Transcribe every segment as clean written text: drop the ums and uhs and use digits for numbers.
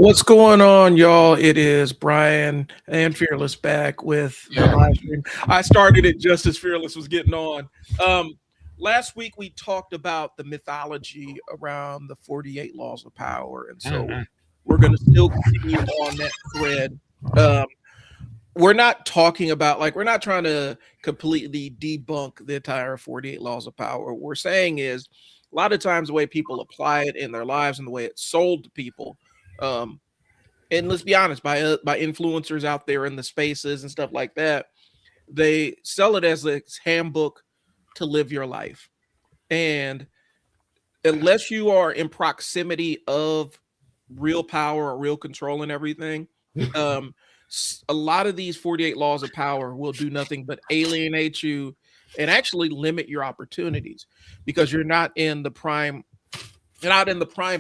What's going on, y'all? It is Brian and Fearless back with the live stream. I started it just as Fearless was getting on. Um, Last week we talked about the mythology around the 48 laws of power, and so Mhm. we're going to still continue on that thread. Um, we're not talking about we're not trying to completely debunk the entire 48 laws of power. What we're saying is a lot of times the way people apply it in their lives and the way it's sold to people. Um, and let's be honest, by influencers out there in the spaces and stuff like that, they sell it as a handbook to live your life. And unless you are in proximity of real power or real control and everything, um, a lot of these 48 laws of power will do nothing but alienate you and actually limit your opportunities because you're not in the prime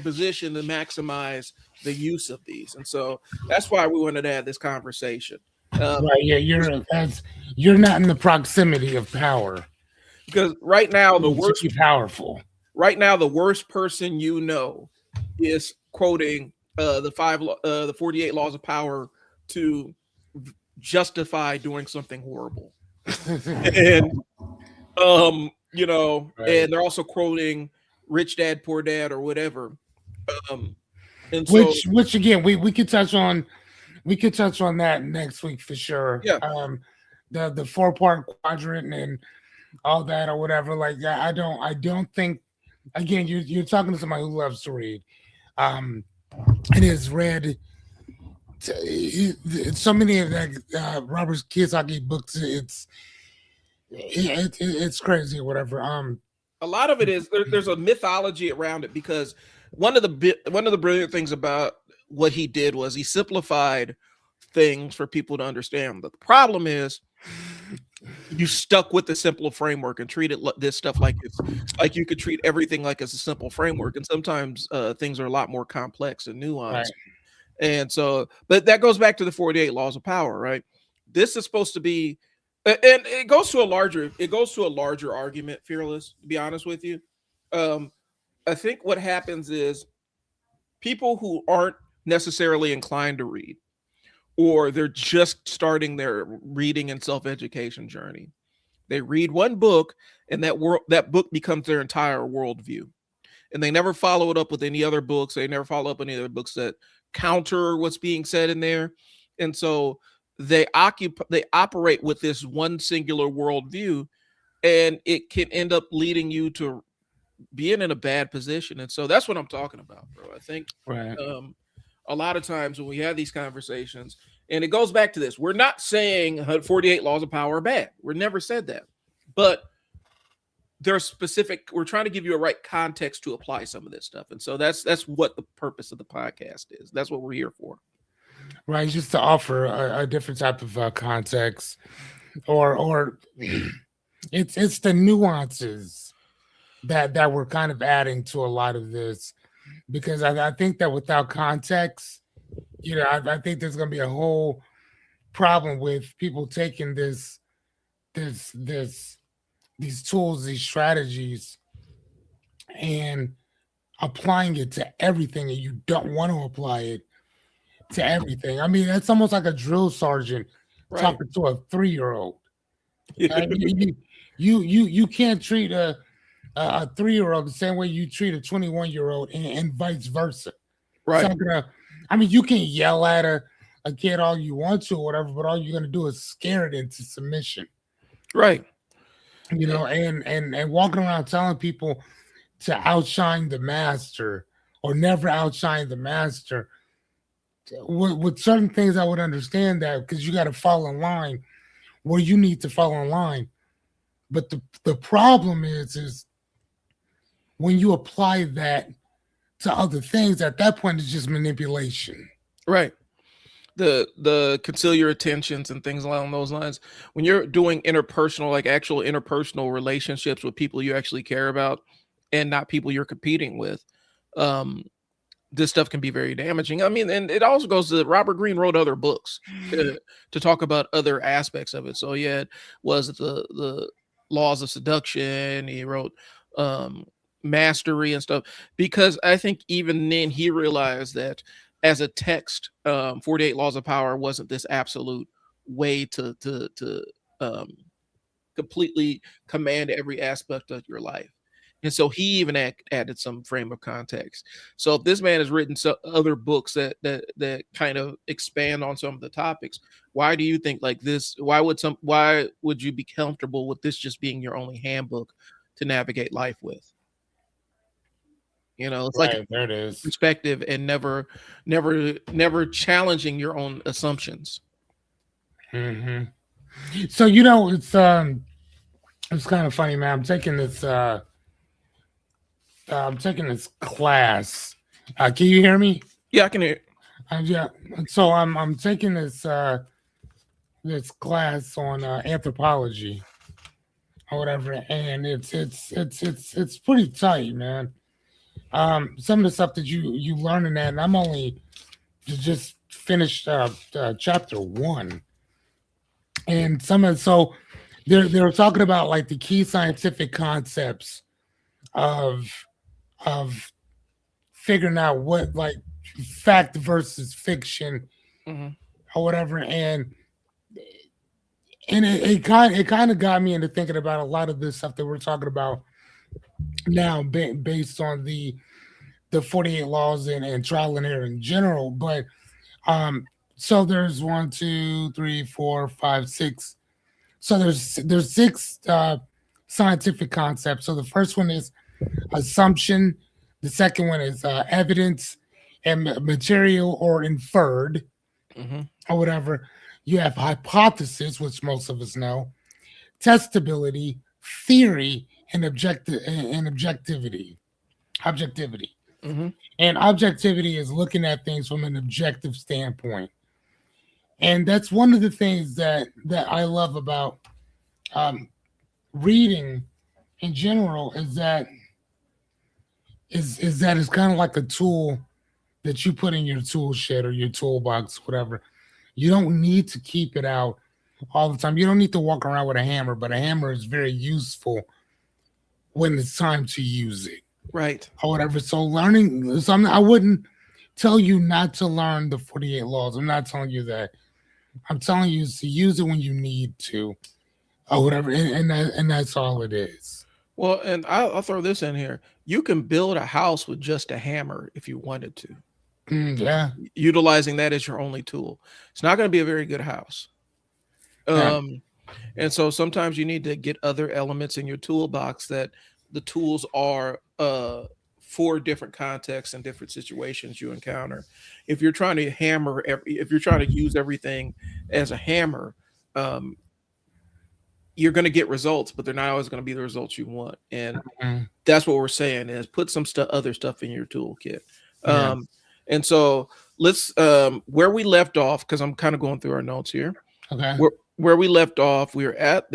position to maximize the use of these. And so that's why we wanted to have this conversation. Right, yeah, you're not in the proximity of power. Because right now To be powerful. the worst person you know is quoting the 48 laws of power to justify doing something horrible. And Right. and they're also quoting Rich Dad Poor Dad or whatever. Um and so Which again we could touch on that next week for sure. yeah, The 4-part quadrant and all that or whatever like that. I don't think again you're talking to somebody who loves to read. Um and has read so many of that Robert Kiyosaki books. It's crazy or whatever. a lot of it is there's a mythology around it because one of the brilliant things about what he did was he simplified things for people to understand. But the problem is you stuck with the simple framework and treated this stuff like it's like you could treat everything like it's a simple framework, and sometimes things are a lot more complex and nuanced. Right. And so, but that goes back to the 48 laws of power, right? This is supposed to be, and it goes to a larger argument, Fearless, to be honest with you. Um, I think what happens is people who aren't necessarily inclined to read, or they're just starting their reading and self-education journey. They read one book, and that book becomes their entire worldview, and they never follow it up with any other books. They never follow up any other books that counter what's being said in there, and so they operate with this one singular worldview, and it can end up leading you to being in a bad position. And so that's what I'm talking about, bro. I think Right. um, a lot of times when we have these conversations, and it goes back to this, we're not saying 48 laws of power are bad. We never said that, but there's specific, we're trying to give you a right context to apply some of this stuff. And so that's what the purpose of the podcast is. That's what we're here for. Right. Just to offer a different type of context, or it's the nuances that we're kind of adding to a lot of this, because I think that without context, I think there's going to be a whole problem with people taking this these tools, these strategies, and applying it to everything, and you don't want to apply it to everything. I mean, that's almost like a drill sergeant Right. talking to a 3-year-old. You can't treat a 3-year-old the same way you treat a 21-year-old, and vice versa. It's Right. not gonna. I mean, you can yell at a kid all you want to, or whatever, but all you're gonna do is scare it into submission. Right. And walking around telling people to outshine the master or never outshine the master. With certain things, I would understand that because you got to fall in line where you need to fall in line. But the problem is when you apply that to other things, at that point, it's just manipulation. Right. The conceal your attentions and things along those lines. When you're doing interpersonal, like actual interpersonal relationships with people you actually care about and not people you're competing with, um, this stuff can be very damaging. I mean, and it also goes to Robert Greene wrote other books to talk about other aspects of it. So yeah, it was the laws of seduction. He wrote mastery and stuff because I think even then he realized that as a text, 48 Laws of Power wasn't this absolute way to um, completely command every aspect of your life. And so he even added some frame of context. So if this man has written other books that kind of expand on some of the topics, why do you think like this? Why would you be comfortable with this just being your only handbook to navigate life with? It's like Right, there it is. perspective and never challenging your own assumptions. Hmm. So it's kind of funny, man. I'm taking this class. Can you hear me? Yeah, I can hear. Yeah. So I'm taking this class on anthropology or whatever, and it's pretty tight, man. Some of the stuff that you learn in that, and I'm only just finished chapter one, and so they're talking about like the key scientific concepts of of figuring out what like fact versus fiction Hmm. or whatever, and it kind of got me into thinking about a lot of this stuff that we're talking about now, based on the 48 laws and trial and error in general. But so there's one, two, three, four, five, six. So there's six scientific concepts. So the first one is assumption. The second one is evidence and material or inferred Hmm. or whatever. You have hypothesis, which most of us know, testability, theory, and objectivity. Objectivity. Hmm. And objectivity is looking at things from an objective standpoint. And that's one of the things that I love about um, reading in general is that it's kind of like a tool that you put in your tool shed or your toolbox, whatever. You don't need to keep it out all the time. You don't need to walk around with a hammer, but a hammer is very useful when it's time to use it Right. or whatever. So learning, I wouldn't tell you not to learn the 48 laws. I'm not telling you that. I'm telling you to use it when you need to or whatever. And that's all it is. Well, and I'll throw this in here. You can build a house with just a hammer if you wanted to, Yeah. utilizing that as your only tool. It's not going to be a very good house. Right. Um, and so sometimes you need to get other elements in your toolbox that the tools are for different contexts and different situations you encounter. If you're trying to if you're trying to use everything as a hammer, um, you're going to get results, but they're not always going to be the results you want. And Mm, that's what we're saying is put some other stuff in your toolkit. yeah. Um, and so let's where we left off, because I'm kind of going through our notes here. Okay. Where we left off, we were at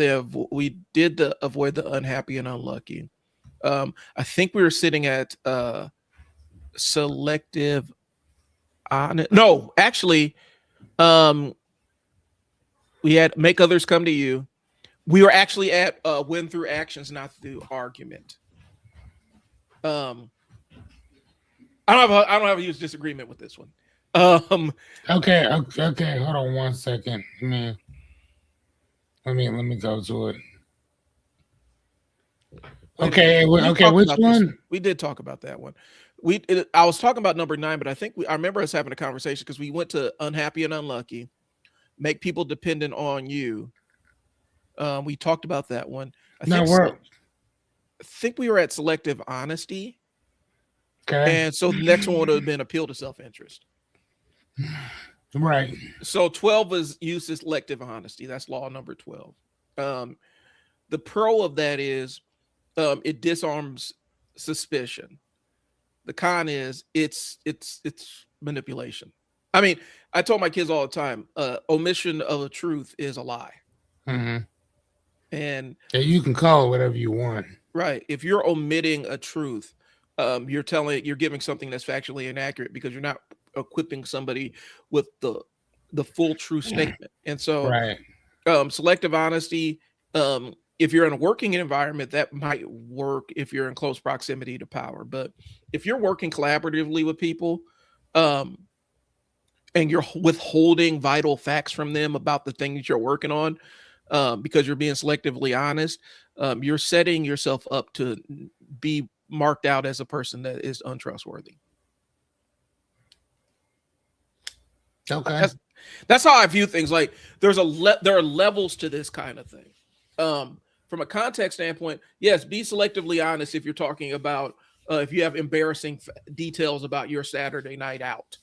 we did the avoid the unhappy and unlucky. I think we were sitting at selective on no, actually, um, we had make others come to you. We were actually at win through actions, not through argument. Um, I don't have a huge disagreement with this one. Um, Okay. Okay. Okay. Hold on one second. Let me go to it. wait a minute. Okay. We Okay. talked Which about this one? one. We did talk about that one. I was talking about number 9, but I think I remember us having a conversation because we went to unhappy and unlucky, make people dependent on you. We talked about that one. No, we're I think we were at selective honesty, okay. and so the next one would have been appeal to self interest. Right. So 12 was use of selective honesty. That's law number 12. Um, the pro of that is it disarms suspicion. The con is it's manipulation. I mean, I told my kids all the time, omission of a truth is a lie. Hmm. And Yeah, you can call it whatever you want. right, if you're omitting a truth, you're giving something that's factually inaccurate because you're not equipping somebody with the full true statement. And so Right. selective honesty, if you're in a working environment, that might work if you're in close proximity to power. But if you're working collaboratively with people, um, and you're withholding vital facts from them about the thing that you're working on, because you're being selectively honest, you're setting yourself up to be marked out as a person that is untrustworthy. Okay. That's that's how I view things. Like there are levels to this kind of thing. From a context standpoint, yes, be selectively honest if you're talking about if you have embarrassing details about your Saturday night out,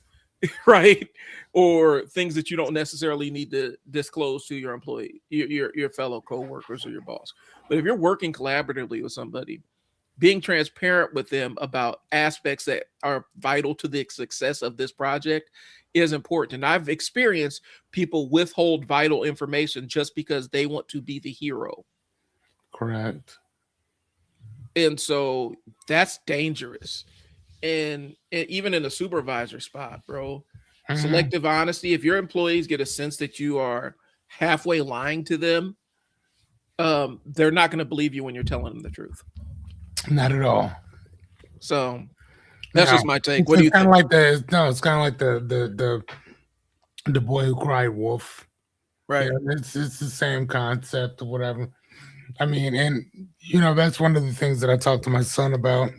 right? Or things that you don't necessarily need to disclose to your employee, your fellow coworkers or your boss. But if you're working collaboratively with somebody, being transparent with them about aspects that are vital to the success of this project is important. And I've experienced people withhold vital information just because they want to be the hero. Correct. And so that's dangerous. And even in a supervisor spot, bro, Mhm. selective honesty, if your employees get a sense that you are halfway lying to them, they're not going to believe you when you're telling them the truth. Not at all. So that's Now, just my take. it's, What do it's you kind of think? like the no, it's kind of like the boy who cried wolf. Right. Yeah, it's the same concept or whatever. I mean, and that's one of the things that I talk to my son about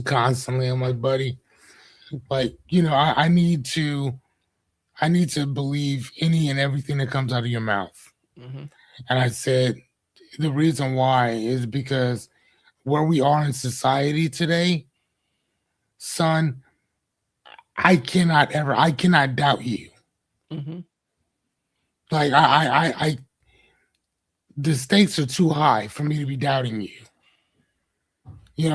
constantly. I'm like, buddy, like I need to believe any and everything that comes out of your mouth. Mm-hmm. And I said the reason why is because where we are in society today, son, I cannot doubt you. Mm-hmm. Like the stakes are too high for me to be doubting you.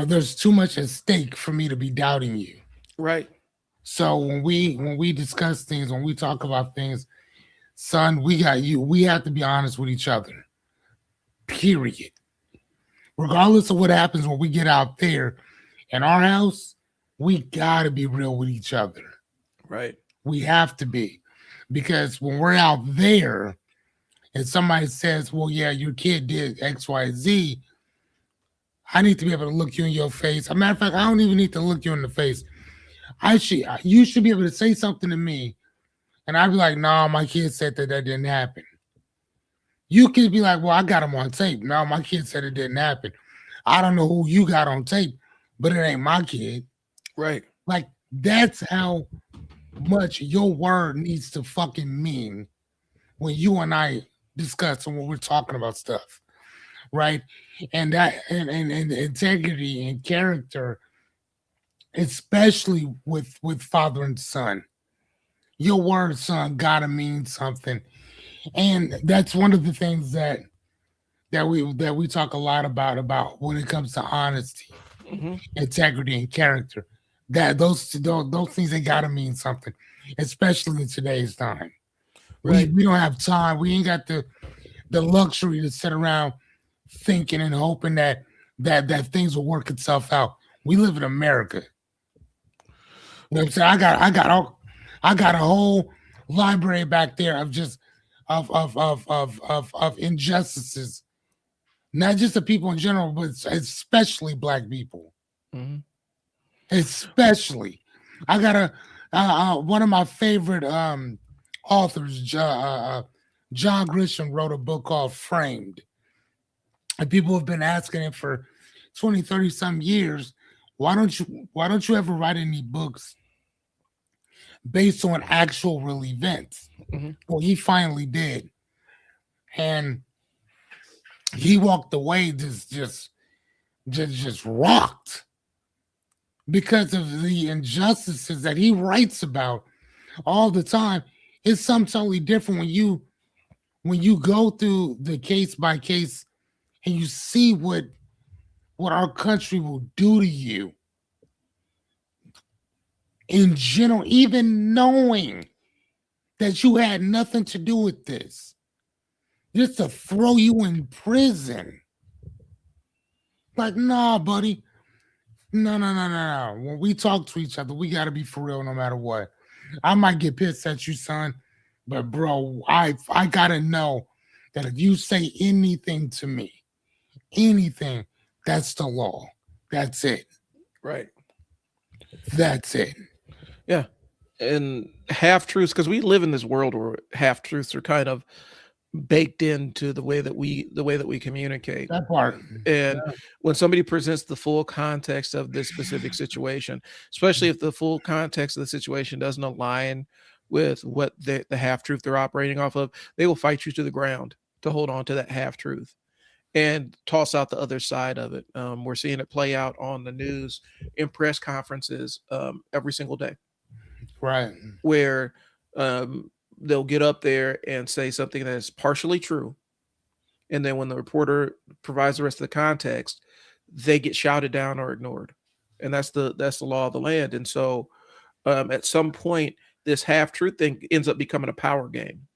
There's too much at stake for me to be doubting you. Right. So when we discuss things, when we talk about things, son, we got you. We have to be honest with each other. Period. Regardless of what happens when we get out there in our house, we gotta be real with each other. Right. We have to be. Because when we're out there and somebody says, well, yeah, your kid did X, Y, Z, I need to be able to look you in your face. As a matter of fact, I don't even need to look you in the face. You should be able to say something to me, and I'd be like, "No, my kid said that didn't happen." You could be like, "Well, I got him on tape." No, my kid said it didn't happen. I don't know who you got on tape, but it ain't my kid. Right. Like that's how much your word needs to fucking mean when you and I discuss and when we're talking about stuff, right? And that and integrity and character, especially with father and son. Your word, son, gotta mean something. And that's one of the things that we talk a lot about when it comes to honesty, Mm-hmm. integrity, and character. That those things they gotta mean something, especially in today's time. We Right. we don't have time. We ain't got the luxury to sit around thinking and hoping that things will work itself out. We live in America. You know what I'm saying? I got a whole library back there of just of injustices, not just the people in general, but especially black people. Mm-hmm. Especially, I got a one of my favorite authors, John Grisham, wrote a book called Framed, and people have been asking him for 20, 30 some years. Why don't you ever write any books based on actual real events? Mm-hmm. Well, he finally did, and he walked away just rocked because of the injustices that he writes about all the time. It's something totally different when you go through the case by case and you see what our country will do to you in general, even knowing that you had nothing to do with this, just to throw you in prison. Like, nah, buddy. No, no, no, no, no. When we talk to each other, we got to be for real no matter what. I might get pissed at you, son, but bro, I got to know that if you say anything to me, anything, that's the law. That's it. Right. That's it. Yeah. and half truths, because we live in this world where half truths are kind of baked into the way that we communicate. That part. And when somebody presents the full context of this specific situation, especially if the full context of the situation doesn't align with what the half truth they're operating off of, they will fight you to the ground to hold on to that half truth and toss out the other side of it. We're seeing it play out on the news in press conferences every single day, Right. where they'll get up there and say something that is partially true, and then when the reporter provides the rest of the context, they get shouted down or ignored, and that's the law of the land. And so, at some point, this half truth thing ends up becoming a power game,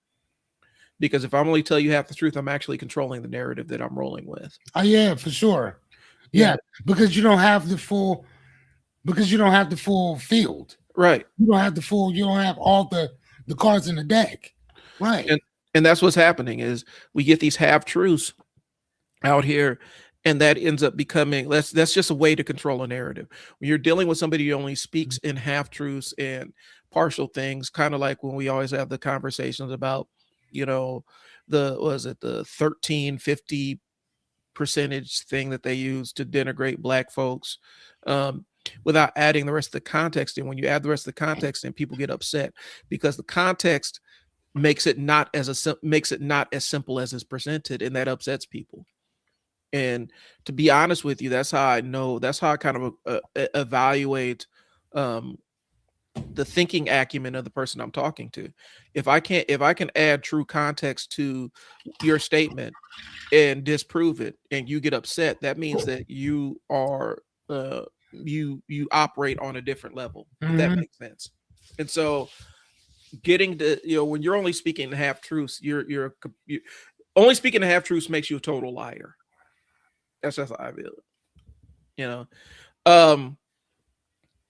because if I'm only tell you half the truth, I'm actually controlling the narrative that I'm rolling with. Oh yeah, for sure. Yeah, Yeah, because you don't have the full because you don't have the full field. right. You don't have the full. You don't have all the cards in the deck. Right. And and that's what's happening is we get these half truths out here, and that ends up becoming that's just a way to control a narrative. When you're dealing with somebody who only speaks in half truths and partial things, kind of like when we always have the conversations about, you know, the was it the 1350 percentage thing that they use to denigrate black folks, um, without adding the rest of the context in. When you add the rest of the context in, people get upset because the context makes it not as simple as it's presented, and that upsets people. And to be honest with you, that's how I kind of evaluate um, the thinking acumen of the person I'm talking to. If I can add true context to your statement and disprove it, and you get upset, that means that you operate on a different level, if that Mhm. makes sense. And so, getting to, when you're only speaking half truths, you only speaking half truths makes you a total liar. That's just how I feel it. You know. Um,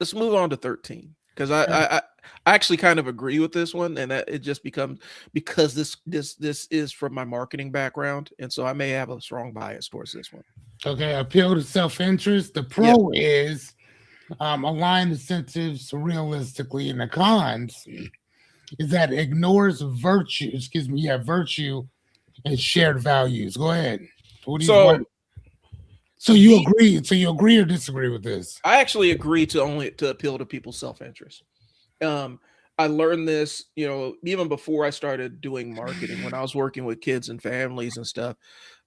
let's move on to 13, because I actually kind of agree with this one, and that it just becomes, because this is from my marketing background, and so I may have a strong bias towards this one. Okay. Appeal to self interest. The Yep. pro is align incentives realistically, and the cons is that ignores virtue. Excuse me. Yeah, virtue and shared values. Go ahead. What do you So want? So you the agree? So you agree or disagree with this? I actually agree to only to appeal to people's self interest. Um, I learned this, even before I started doing marketing, when I was working with kids and families and stuff.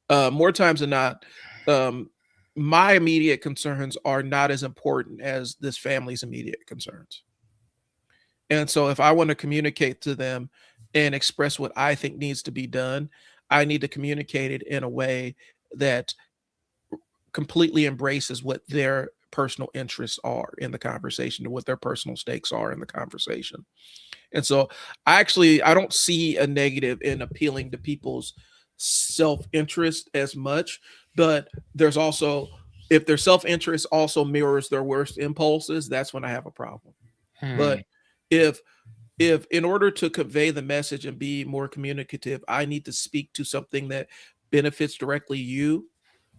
More times than not, um, my immediate concerns are not as important as this family's immediate concerns. And so, if I want to communicate to them and express what I think needs to be done, I need to communicate it in a way that completely embraces what their personal interests are in the conversation and what their personal stakes are in the conversation. And so, I don't see a negative in appealing to people's self-interest as much, but there's also, if their self-interest also mirrors their worst impulses, that's when I have a problem. Hmm. But if if in order to convey the message and be more communicative, I need to speak to something that benefits directly you,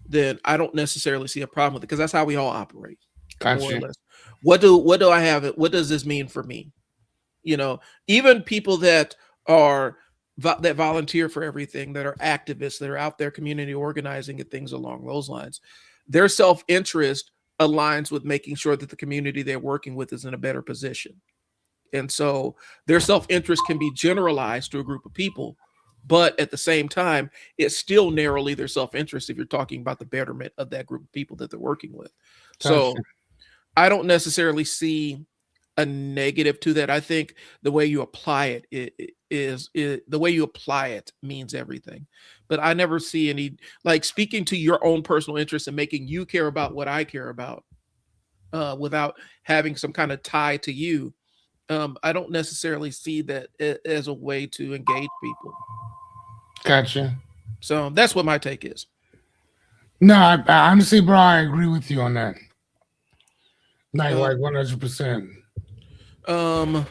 then I don't necessarily see a problem with it, because that's how we all operate, more or Gotcha. less. What do I have it? What does this mean for me? You know, even people that are that volunteer for everything, that are activists, that are out there community organizing and things along those lines, their self-interest aligns with making sure that the community they're working with is in a better position. And so their self-interest can be generalized to a group of people, but at the same time, it's still narrowly their self-interest if you're talking about the betterment of that group of people that they're working with. Gotcha. So I don't necessarily see a negative to that. I think the way you apply the way you apply it means everything. But I never see any, like, speaking to your own personal interest and making you care about what I care about, without having some kind of tie to you. I don't necessarily see that as a way to engage people. Gotcha. So that's what my take is. No, I honestly, bro, I agree with you on that. Uh, Like 100%.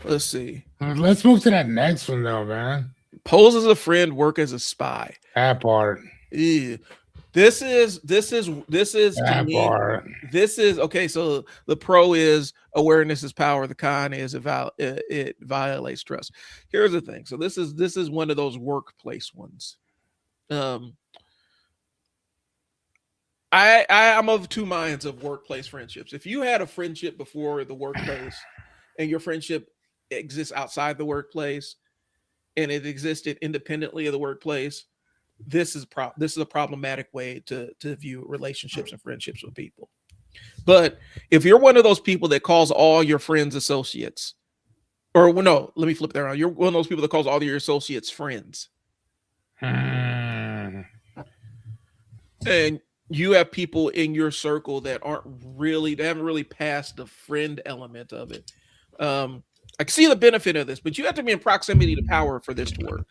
let's see. Let's move to that next one though, man. Pose as a friend, work as a spy. That part. Ew. This is to That me. part. This is okay. So the pro is awareness is power. The con is it violates trust. Here's the thing. So this is one of those workplace ones. Um, I'm of two minds of workplace friendships. If you had a friendship before the workplace, and your friendship exists outside the workplace, and it existed independently of the workplace, this is a problematic way to view relationships and friendships with people. But if you're one of those people that calls all your friends associates, or well, no, let me flip that around. You're one of those people that calls all your associates friends, Hmm. and you have people in your circle that they haven't really passed the friend element of it. I can see the benefit of this, but you have to be in proximity to power for this to work.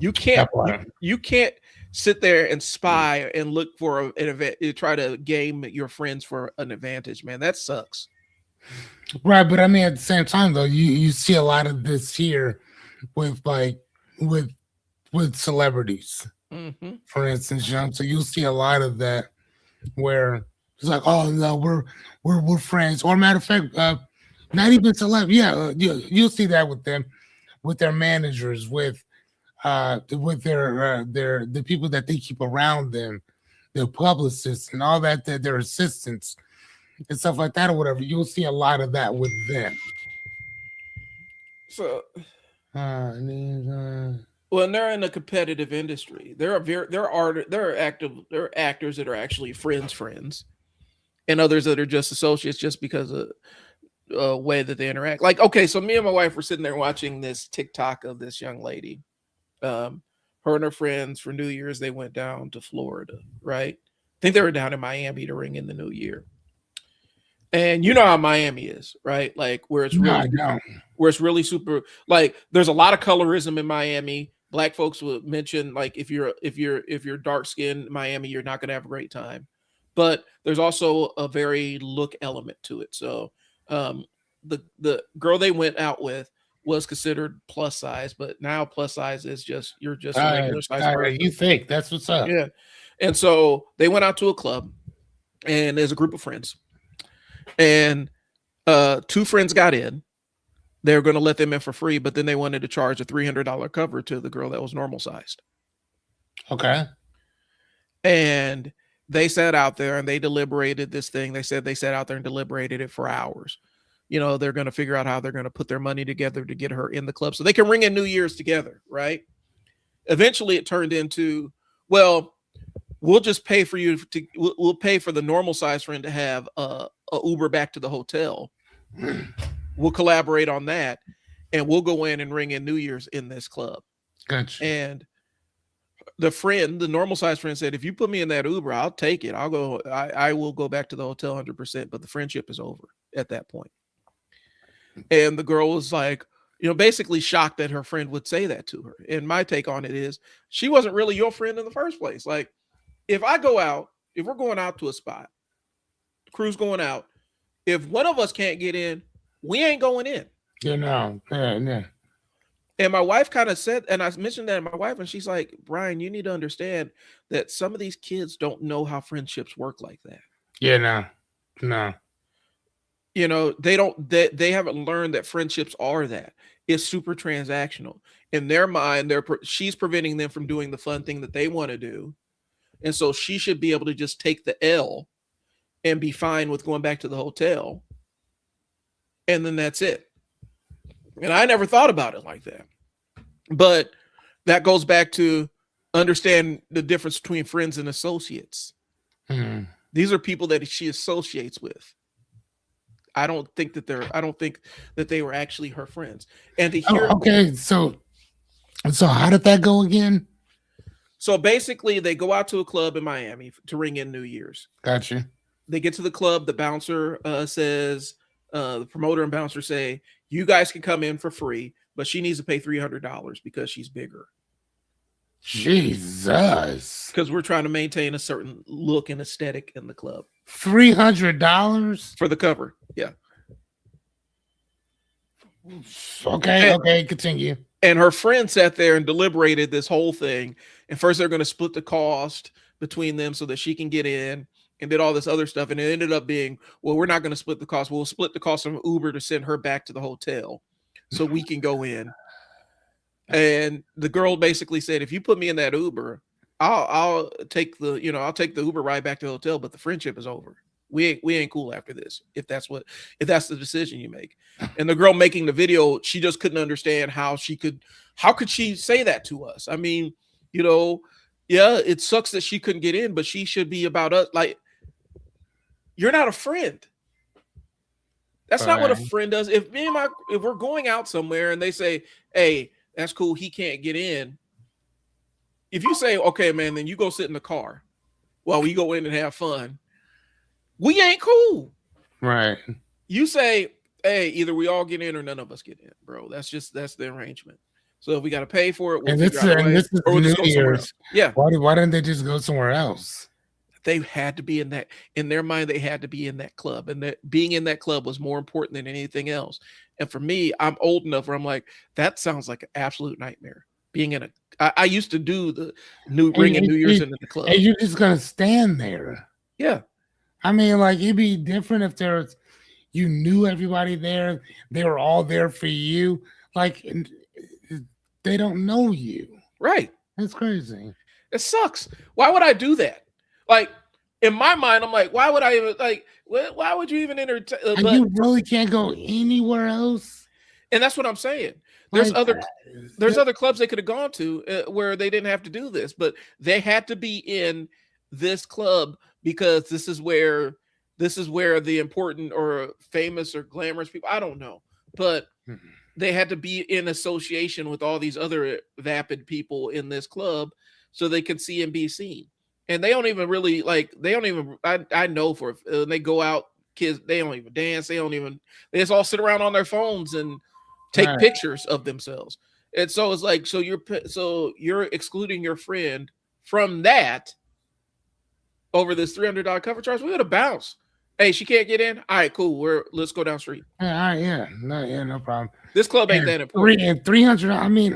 You can't That you part. you can't sit there and spy and look for an event, try to game your friends for an advantage, man. That sucks. Right, but I mean, at the same time, though, you see a lot of this here with with with celebrities, Hmm. for instance. So you'll see a lot of that where it's like, oh no, we're friends. Or matter of fact, not even celeb. Yeah, you'll see that with them, with their managers, with their the people that they keep around them, their publicists and all that, their assistants and stuff like that or whatever. You'll see a lot of that with them. So, And then, when they're in a competitive industry, there are actors that are actually friends, and others that are just associates just because of way that they interact. Like, okay, so me and my wife were sitting there watching this TikTok of this young lady. Um, Her and her friends for New Year's they went down to Florida, right? I think they were down in Miami to ring in the new year. And you know how Miami is, right? Like no, I don't. where it's really super, like there's a lot of colorism in Miami. Black folks would mention like if you're dark skinned in Miami, you're not gonna have a great time. But there's also a very look element to it. So um the girl they went out with was considered plus size, but now plus size is just you're just a regular size You person. think that's what's up? Yeah. And so they went out to a club and there's a group of friends. And two friends got in. They were going to let them in for free, but then they wanted to charge a $300 cover to the girl that was normal sized. Okay. And they sat out there and they deliberated this thing. They said they sat out there and deliberated it for hours. You know, they're going to figure out how they're going to put their money together to get her in the club so they can ring in New Year's together, right? Eventually, it turned into, well, we'll just pay for you to, we'll pay for the normal size friend to have a Uber back to the hotel. We'll collaborate on that, and we'll go in and ring in New Year's in this club. Gotcha. And the normal size friend said, if you put me in that Uber, I'll take it. I will go back to the hotel 100%, but the friendship is over at that point. And the girl was like, basically shocked that her friend would say that to her. And my take on it is she wasn't really your friend in the first place. Like, if we're going out to a spot, the crew's going out, if one of us can't get in, we ain't going in. Yeah. And my wife kind of said, and I mentioned that to my wife, and she's like, Brian, you need to understand that some of these kids don't know how friendships work like that. Yeah, no. They don't, they haven't learned that friendships are that. It's super transactional. In their mind, she's preventing them from doing the fun thing that they want to do. And so she should be able to just take the L and be fine with going back to the hotel. And then that's it. And I never thought about it like that. But that goes back to understand the difference between friends and associates. Hmm. These are people that she associates with. I don't think that they were actually her friends. And to hear okay, so how did that go again? So basically they go out to a club in Miami to ring in New Year's. Gotcha. They get to the club, the bouncer says, the promoter and bouncer say, you guys can come in for free, but she needs to pay $300 because she's bigger. Jesus. Because we're trying to maintain a certain look and aesthetic in the club. $300 for the cover. Yeah. Okay, continue. And her friend sat there and deliberated this whole thing. And first they're going to split the cost. between them so that she can get in and did all this other stuff. And it ended up being, well, we're not going to split the cost. We'll split the cost of Uber to send her back to the hotel so we can go in. And the girl basically said, if you put me in that Uber, I'll take the, I'll take the Uber ride back to the hotel, but the friendship is over. We ain't cool after this. If that's the decision you make. And the girl making the video, she just couldn't understand how could she say that to us? I mean, yeah, it sucks that she couldn't get in, but she should be about us. Like, you're not a friend. That's not what a friend does. If we're going out somewhere and they say, hey, that's cool, he can't get in. If you say, okay, man, then you go sit in the car while we go in and have fun, we ain't cool. Right. You say, hey, either we all get in or none of us get in, bro. That's the arrangement. So if we got to pay for it, we'll figure out a way, or we'll just go somewhere else. Yeah. Why didn't they just go somewhere else? They had to be in their mind, they had to be in that club. And that being in that club was more important than anything else. And for me, I'm old enough where I'm like, that sounds like an absolute nightmare. Being in I used to do the ringing New Year's into the club. And you're just going to stand there. Yeah. I mean, like, it'd be different if you knew everybody there. They were all there for you. Like, they don't know you. Right. That's crazy. It sucks. Why would I do that? Like, in my mind, I'm like, why would I even, like, why would you even entertain? You really can't go anywhere else. And that's what I'm saying. There's other clubs they could have gone to where they didn't have to do this, but they had to be in this club because this is where the important or famous or glamorous people, I don't know, but they had to be in association with all these other vapid people in this club so they could see and be seen. And they don't even really I know for they go out, kids, they don't even dance. They just all sit around on their phones and take pictures of themselves. And so it's like, so you're excluding your friend from that over this $300 cover charge. We would have bounced. Hey, she can't get in. All right, cool. Let's go down the street. All right, yeah, no problem. This club ain't that important. And 300. I mean,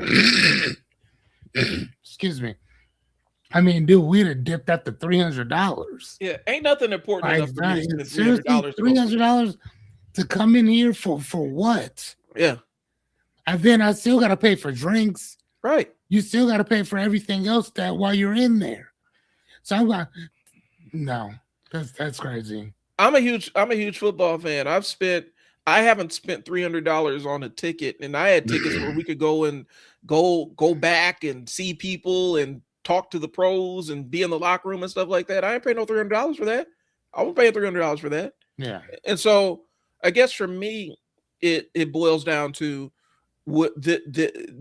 excuse me. I mean, dude, we'd have dipped at the $300. Yeah, ain't nothing important like, enough for me to spend $300. $300 to come in here for what? Yeah. And then I still got to pay for drinks. Right. You still got to pay for everything else that while you're in there. So I'm like, no, that's crazy. I'm a huge football fan. I haven't spent $300 on a ticket, and I had tickets where we could go and go back and see people and talk to the pros and be in the locker room and stuff like that. I ain't paying no $300 for that. I was paying $300 for that. Yeah. And so I guess for me, it boils down to what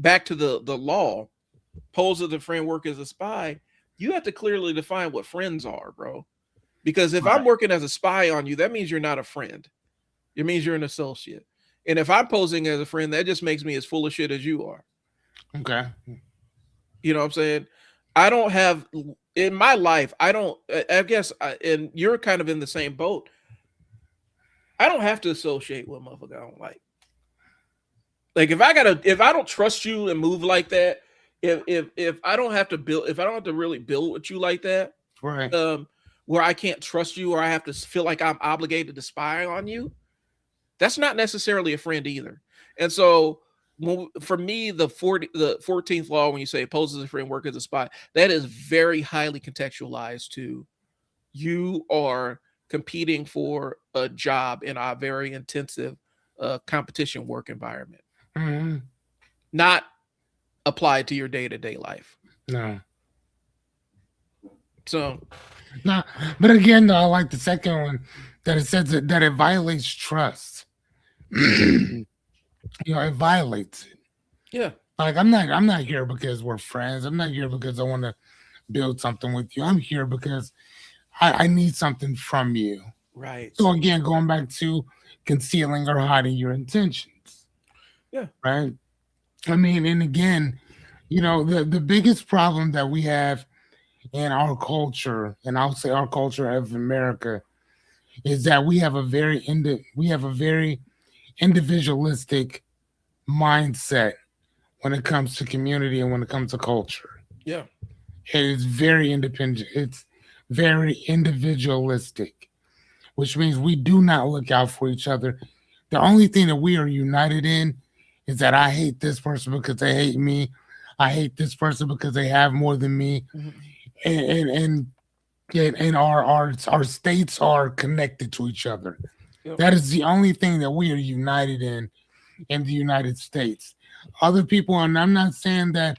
back to the law. Pose as a friend, work as a spy. You have to clearly define what friends are, bro. Because if I'm working as a spy on you, that means you're not a friend. It means you're an associate. And if I'm posing as a friend, that just makes me as full of shit as you are. Okay. You know what I'm saying? I don't have, in my life, I guess, and you're kind of in the same boat. I don't have to associate with a motherfucker I don't like. Like, if I don't trust you and move like that, if I don't have to really build with you like that, right? Where I can't trust you or I have to feel like I'm obligated to spy on you, that's not necessarily a friend either. And so for me, the 14th law, when you say pose as a friend, work as a spy, that is very highly contextualized to you are competing for a job in a very intensive competition work environment. Mm-hmm. Not applied to your day-to-day life. No. So, no, but again, though, I like the second one that it says that it violates trust. It violates it. Yeah. Like, I'm not here because we're friends. I'm not here because I want to build something with you. I'm here because I need something from you. Right. So again, going back to concealing or hiding your intentions. Yeah. Right. I mean, and again, the biggest problem that we have in our culture, and I'll say our culture of America, is that we have a very individualistic mindset when it comes to community and when it comes to culture. Yeah. It is very independent. very individualistic, which means we do not look out for each other. The only thing that we are united in is that I hate this person because they hate me. I hate this person because they have more than me, Mhm. and and our states are connected to each other. Yep. That is the only thing that we are united in the United States. Other people, and I'm not saying that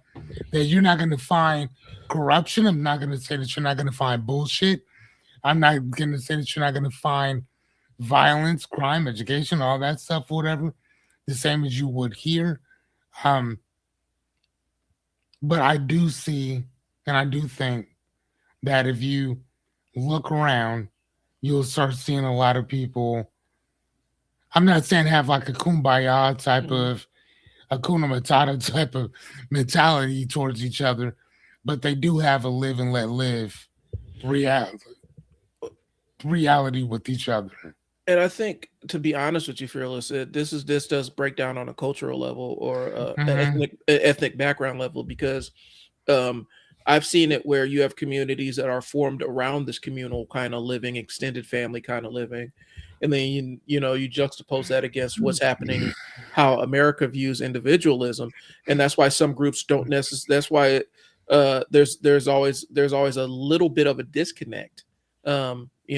you're not going to find corruption. I'm not going to say that you're not going to find bullshit. I'm not going to say that you're not going to find violence, crime, education, all that stuff, whatever, the same as you would here. Um, but I do see, and I do think that if you look around, you'll start seeing a lot of people. I'm not saying have like a kumbaya type Mhm. of Hakuna Matata type of mentality towards each other, but they do have a live and let live reality, reality with each other. And I think, to be honest with you, Fearless, this does break down on a cultural level or Mm-hmm. ethnic background level because um, I've seen it where you have communities that are formed around this communal kind of living, extended family kind of living, and then you juxtapose that against what's happening, how America views individualism, and that's why some groups don't necessarily. That's why there's always a little bit of a disconnect. We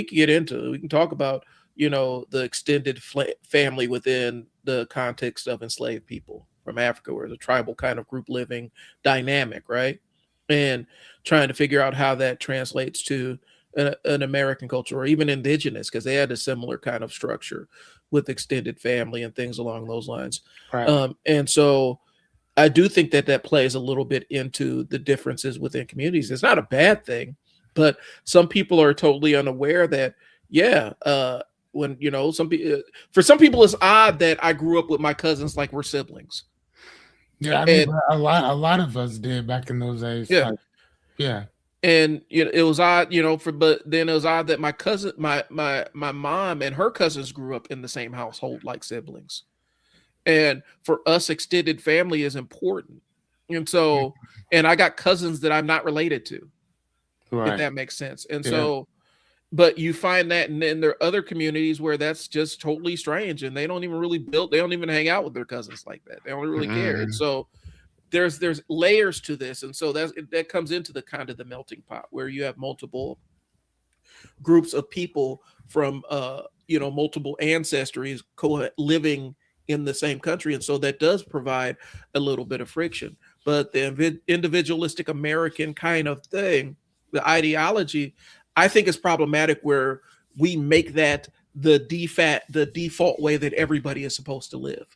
can get into it. We can talk about the extended family within the context of enslaved people from Africa, where the tribal kind of group living dynamic, right? And trying to figure out how that translates to an American culture or even indigenous, because they had a similar kind of structure with extended family and things along those lines. Right. And so I do think that that plays a little bit into the differences within communities. It's not a bad thing, but some people are totally unaware that, yeah, when some people, for some people, it's odd that I grew up with my cousins like we're siblings, Yeah, I mean, and but a lot of us did back in those days. yeah, Like, yeah, and it was odd, for but then it was odd that my cousin, my mom and her cousins grew up in the same household like siblings, and for us, extended family is important, and so, and I got cousins that I'm not related to, if right. that makes sense. And Yeah. so, but you find that, and then there are other communities where that's just totally strange, and they don't even really they don't even hang out with their cousins like that. They don't really care. And Mm-hmm. so there's layers to this, and so that comes into the kind of the melting pot where you have multiple groups of people from multiple ancestries living in the same country, and so that does provide a little bit of friction. But the individualistic American kind of thing, the ideology, I think is problematic where we make that the default way that everybody is supposed to live.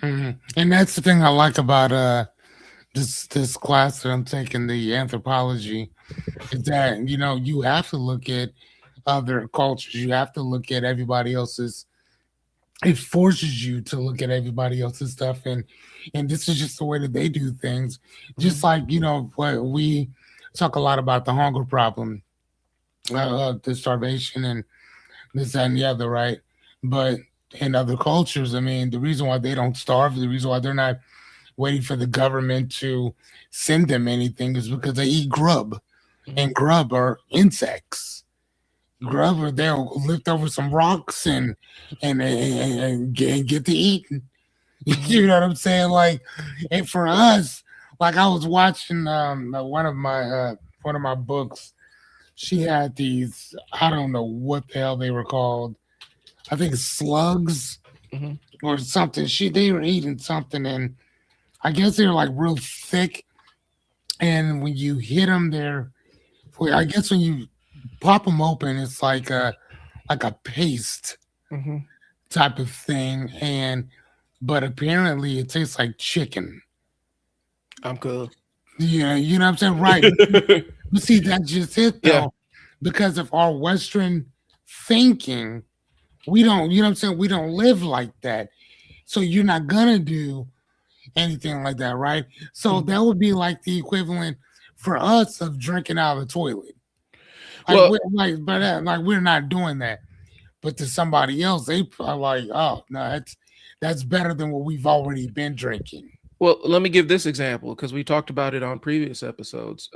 Mm-hmm. And that's the thing I like about this class that I'm taking, the anthropology, is that you have to look at other cultures. You have to look at everybody else's. It forces you to look at everybody else's stuff, and this is just the way that they do things. Just Mhm. like what we talk a lot about, the hunger problem, the starvation, and this that, and the other, right? But in other cultures, I mean, the reason why they don't starve, the reason why they're not waiting for the government to send them anything is because they eat grub, Mhm. and grub are insects. Grub, or they'll lift over some rocks and get to eating. Mhm. You know what I'm saying? Like, and for us, like I was watching one of my books. She had these, I don't know what the hell they were called. I think slugs Mhm. or something. They were eating something, and I guess they were like real thick. And when you hit them, I guess when you pop them open, it's like a paste Mhm. type of thing. And but apparently it tastes like chicken. I'm cool. Yeah, you know what I'm saying? Right. But see, that's just it Yeah. though. Because of our Western thinking, we don't, you know what I'm saying? We don't live like that. So you're not gonna do anything like that, right? So Mhm. that would be like the equivalent for us of drinking out of the toilet. Like Well, we're like we're not doing that. But to somebody else, they are like, oh no, that's better than what we've already been drinking. Well, let me give this example because we talked about it on previous episodes.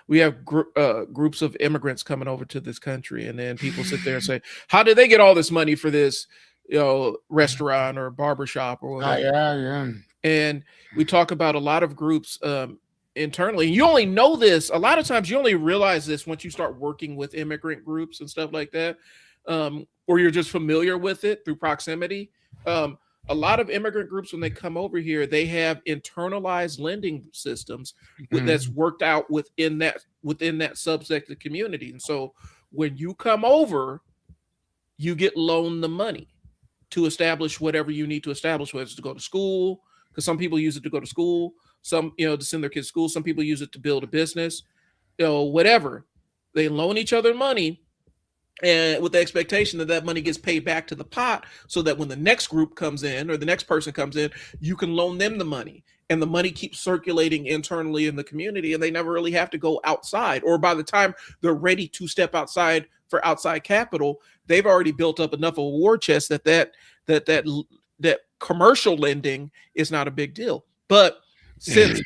We have groups of immigrants coming over to this country, and then people sit there and say, "How did they get all this money for this, restaurant or barbershop or Ah, whatever?" yeah, yeah. And we talk about a lot of groups internally. You only know this a lot of times. You only realize this once you start working with immigrant groups and stuff like that, or you're just familiar with it through proximity. Um, a lot of immigrant groups, when they come over here, they have internalized lending systems that's Mhm. worked out within that subsect of community. And so when you come over, you get loaned the money to establish whatever you need to establish, whether it's to go to school, because some people use it to go to school, some, to send their kids to school, some people use it to build a business, whatever. They loan each other money, and with the expectation that that money gets paid back to the pot, so that when the next group comes in or the next person comes in, you can loan them the money, and the money keeps circulating internally in the community, and they never really have to go outside, or by the time they're ready to step outside for outside capital, they've already built up enough of a war chest that that that commercial lending is not a big deal. But since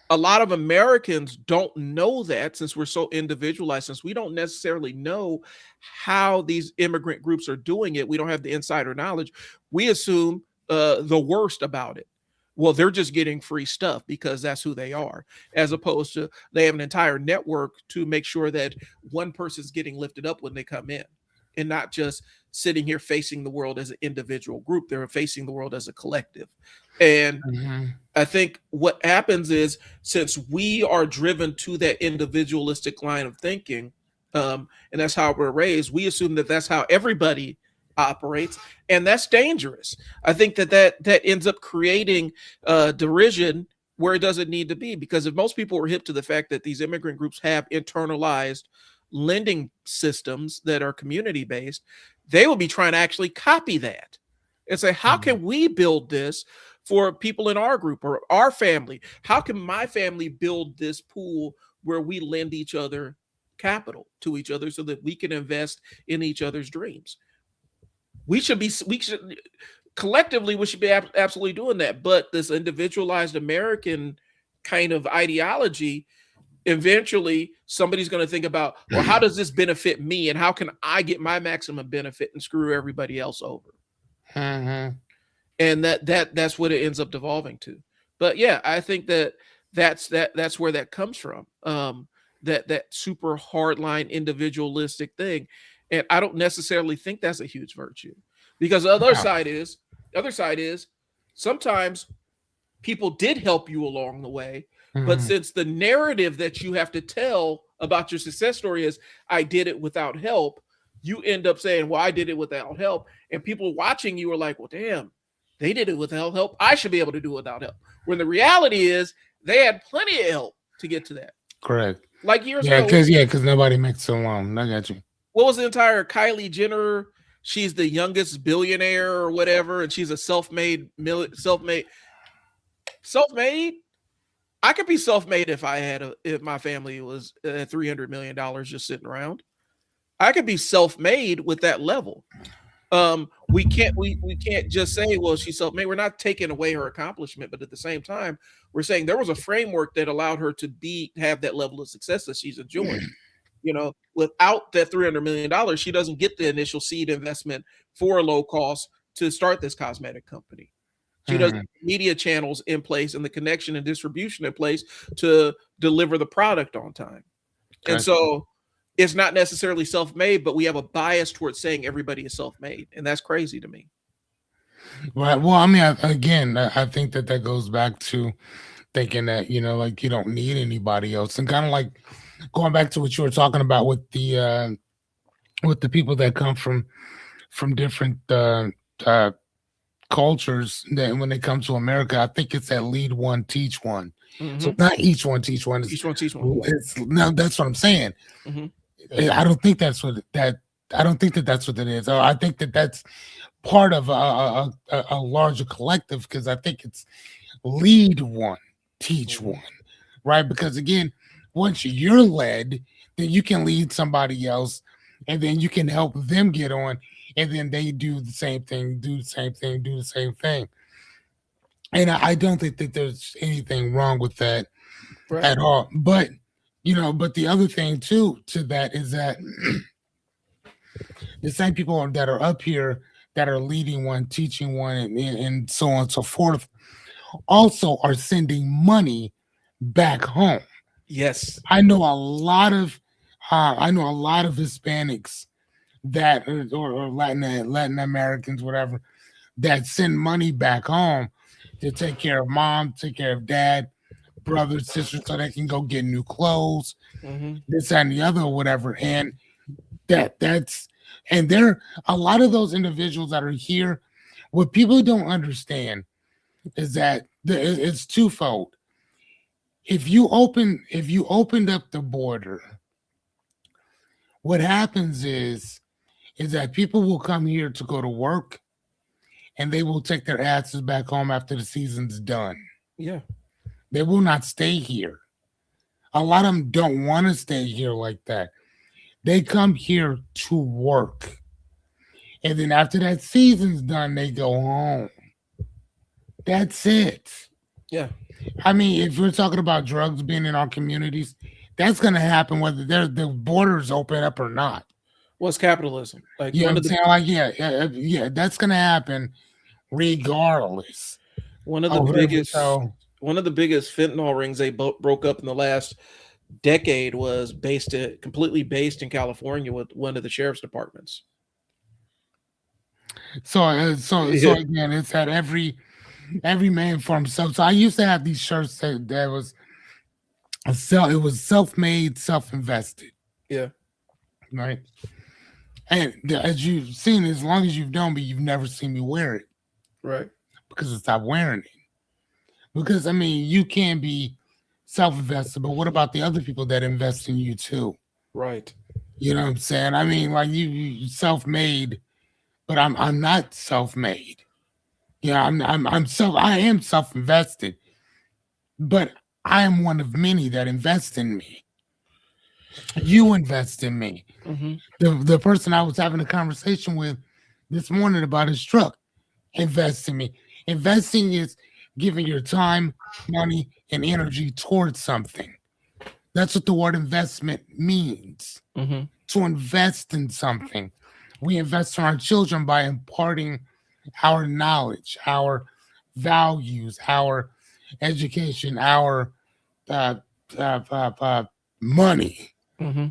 a lot of Americans don't know that, since we're so individualized, since we don't necessarily know how these immigrant groups are doing it, we don't have the insider knowledge. We assume the worst about it. Well, they're just getting free stuff because that's who they are, as opposed to they have an entire network to make sure that one person's getting lifted up when they come in, and not just sitting here facing the world as an individual group. They're facing the world as a collective. And Mhm. I think what happens is, since we are driven to that individualistic line of thinking, and that's how we're raised, we assume that that's how everybody operates, and that's dangerous. I think that ends up creating derision where it doesn't need to be, because if most people were hip to the fact that these immigrant groups have internalized lending systems that are community based, they will be trying to actually copy that and say, how Mhm. can we build this for people in our group or our family? How can my family build this pool where we lend each other capital to each other so that we can invest in each other's dreams? We should collectively, we should be absolutely doing that. But this individualized American kind of ideology, eventually somebody's going to think about, well, how does this benefit me, and how can I get my maximum benefit and screw everybody else over? Mhm. And that's what it ends up devolving to. But yeah, I think that's where that comes from. That super hardline individualistic thing, and I don't necessarily think that's a huge virtue, because Yeah. the other side is sometimes people did help you along the way, but Mhm. since the narrative that you have to tell about your success story is I did it without help, you end up saying, well, I did it without help, and people watching you are like, well, damn, they did it without help, I should be able to do it without help, when the reality is they had plenty of help to get to that. Correct. Like years Yeah, ago, because nobody makes so long. I got you. what was the entire Kylie Jenner, she's the youngest billionaire or whatever, and she's a self-made. I could be self-made if my family was $300 million just sitting around. I could be self-made with that level. We can't just say, well, she's self-made. We're not taking away her accomplishment, but at the same time, we're saying there was a framework that allowed her to have that level of success that she's enjoying. Without that $300 million, she doesn't get the initial seed investment for a low cost to start this cosmetic company. She doesn't Mhm. have media channels in place and the connection and distribution in place to deliver the product on time. And Got you. so it's not necessarily self-made, but we have a bias towards saying everybody is self-made, and that's crazy to me. Right. Well, I mean, again, I think that goes back to thinking that like you don't need anybody else, and kind of like going back to what you were talking about with the people that come from different uh, cultures. That when they come to America, I think it's that lead one, teach one. So Mm-hmm. it's not each one teach one. Teach one, teach one. It's no. That's what I'm saying. Mm-hmm. I don't think that's what that. I don't think that that's what it is. I think that that's part of a larger collective, because I think it's lead one, teach Mm-hmm. one, right? Because again, once you're led, then you can lead somebody else, and then you can help them get on, and then they do the same thing, do the same thing, do the same thing. And I don't think that there's anything wrong with that Right. at all. But but the other thing too to that is that the same people that are up here that are leading one, teaching one, and so on and so forth, also are sending money back home. Yes. I know a lot of Hispanics that or Latin Americans, whatever, that send money back home to take care of mom, take care of dad, brothers, sisters, so they can go get new clothes, Mm-hmm. this that, and the other, or whatever. And that's and there a lot of those individuals that are here. What people don't understand is that it's twofold. If you opened up the border, what happens is that people will come here to go to work and they will take their asses back home after the season's done. Yeah. They will not stay here. A lot of them don't want to stay here like that. They come here to work. And then after that season's done, they go home. That's it. Yeah. I mean, if we're talking about drugs being in our communities, that's going to happen whether the borders open up or not. What's capitalism? Like You know one what of I'm the saying? Like, yeah, that's going to happen regardless. one of the Oh, biggest so one of the biggest fentanyl rings they broke up in the last decade was completely based in California with one of the sheriff's departments. so Yeah. again, it's at every man for himself. So I used to have these shirts that was it was self-made, self-invested, Yeah. right? And as you've seen, as long as you've known me, you've never seen me wear it Right. because I stopped wearing it. Because I mean, you can be self-invested, but what about the other people that invest in you too? Right. You know what I'm saying? I mean, like you self-made, but I'm not self-made. Yeah, I am self-invested, but I am one of many that invest in me. You invest in me. Mm-hmm. The person I was having a conversation with this morning about his truck, invest in me. Investing is giving your time, money, and energy towards something. That's what the word investment means. Mm-hmm. To invest in something. We invest in our children by imparting our knowledge, our values, our education, our uh, uh, uh, uh, money, Mm-hmm.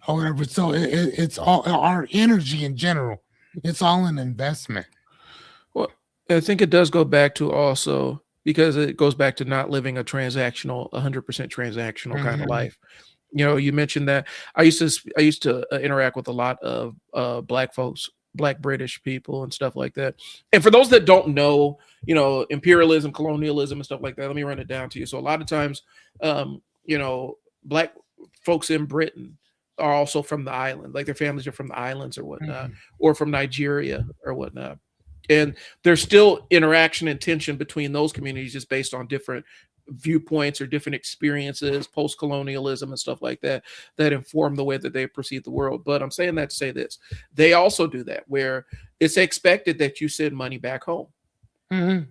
or whatever. So it's all our energy in general. It's all an investment. Well, I think it does go back to also because it goes back to not living a transactional, 100% transactional kind of Mhm. life. You mentioned that I used to interact with a lot of black folks, black British people, and stuff like that. And for those that don't know, imperialism, colonialism, and stuff like that, let me run it down to you. So a lot of times, black folks in Britain are also from the island, like their families are from the islands or whatnot, Mhm. or from Nigeria or whatnot. And there's still interaction and tension between those communities just based on different viewpoints or different experiences, post-colonialism and stuff like that, that inform the way that they perceive the world. But I'm saying that to say this: they also do that where it's expected that you send money back home. Mhm.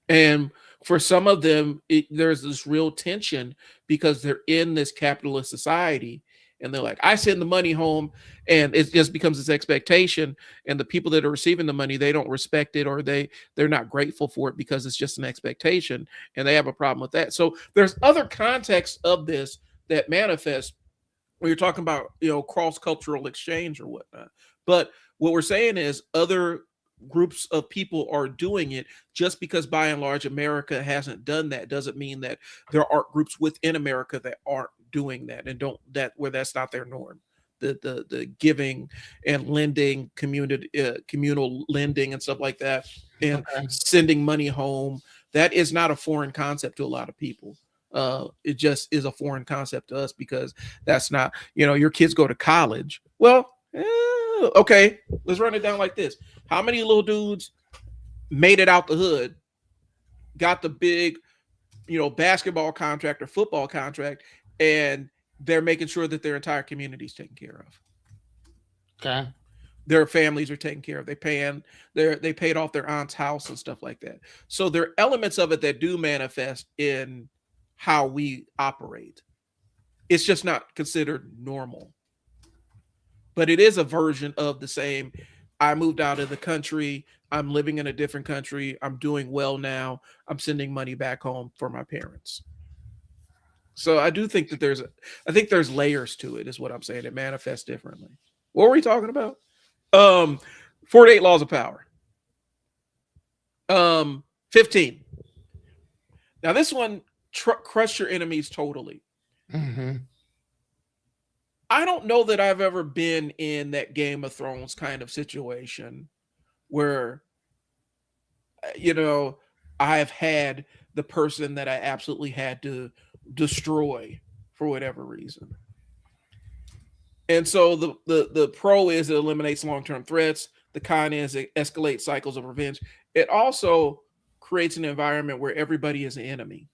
And for some of them, there's this real tension because they're in this capitalist society, and they're like, I send the money home, and it just becomes this expectation. And the people that are receiving the money, they don't respect it, or they're not grateful for it because it's just an expectation, and they have a problem with that. So there's other contexts of this that manifest when you're talking about cross cultural exchange or whatnot. But what we're saying is other groups of people are doing it. Just because by and large America hasn't done that doesn't mean that there aren't groups within America that aren't doing that and don't that where that's not their norm. The giving and lending, communal lending and stuff like that, and Okay. sending money home, that is not a foreign concept to a lot of people. It just is a foreign concept to us because that's not, your kids go to college. Well, okay, let's run it down like this. How many little dudes made it out the hood, got the big, basketball contract or football contract, and they're making sure that their entire community is taken care of? Okay. Their families are taken care of. They paid off their aunt's house and stuff like that. So there are elements of it that do manifest in how we operate. It's just not considered normal. But it is a version of the same. I moved out of the country. I'm living in a different country. I'm doing well now. I'm sending money back home for my parents. So I do think that I think there's layers to it, is what I'm saying. It manifests differently. What were we talking about? Um, 48 laws of power. 15. Now this one, crush your enemies totally. Mm-hmm. I don't know that I've ever been in that Game of Thrones kind of situation where, you know, I've had the person that I absolutely had to destroy for whatever reason. And so the pro is it eliminates long-term threats. The con is it escalates cycles of revenge. It also creates an environment where everybody is an enemy.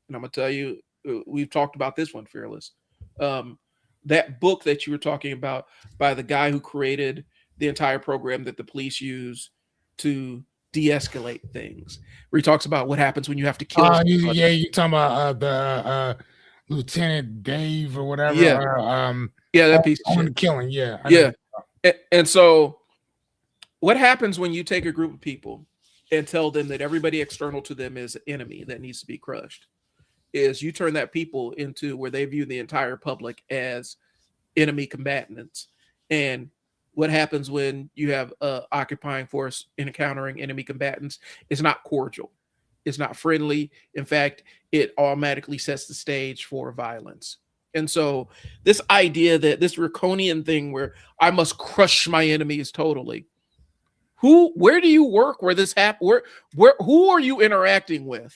And I'm gonna tell you, we've talked about this one, Fearless. Um, that book that you were talking about by the guy who created the entire program that the police use to de-escalate things, where he talks about what happens when you have to kill somebody. Yeah, you talking about the Lieutenant Dave or whatever. Yeah, yeah, that piece of on shit. the killing. Yeah, I know. Yeah, and so what happens when you take a group of people and tell them that everybody external to them is an enemy that needs to be crushed? Is you turn that people into where they view the entire public as enemy combatants. And what happens when you have a occupying force encountering enemy combatants is not cordial. It's not friendly. In fact, it automatically sets the stage for violence. And so this idea that this draconian thing where I must crush my enemies totally. Where do you work where this happens? Who are you interacting with?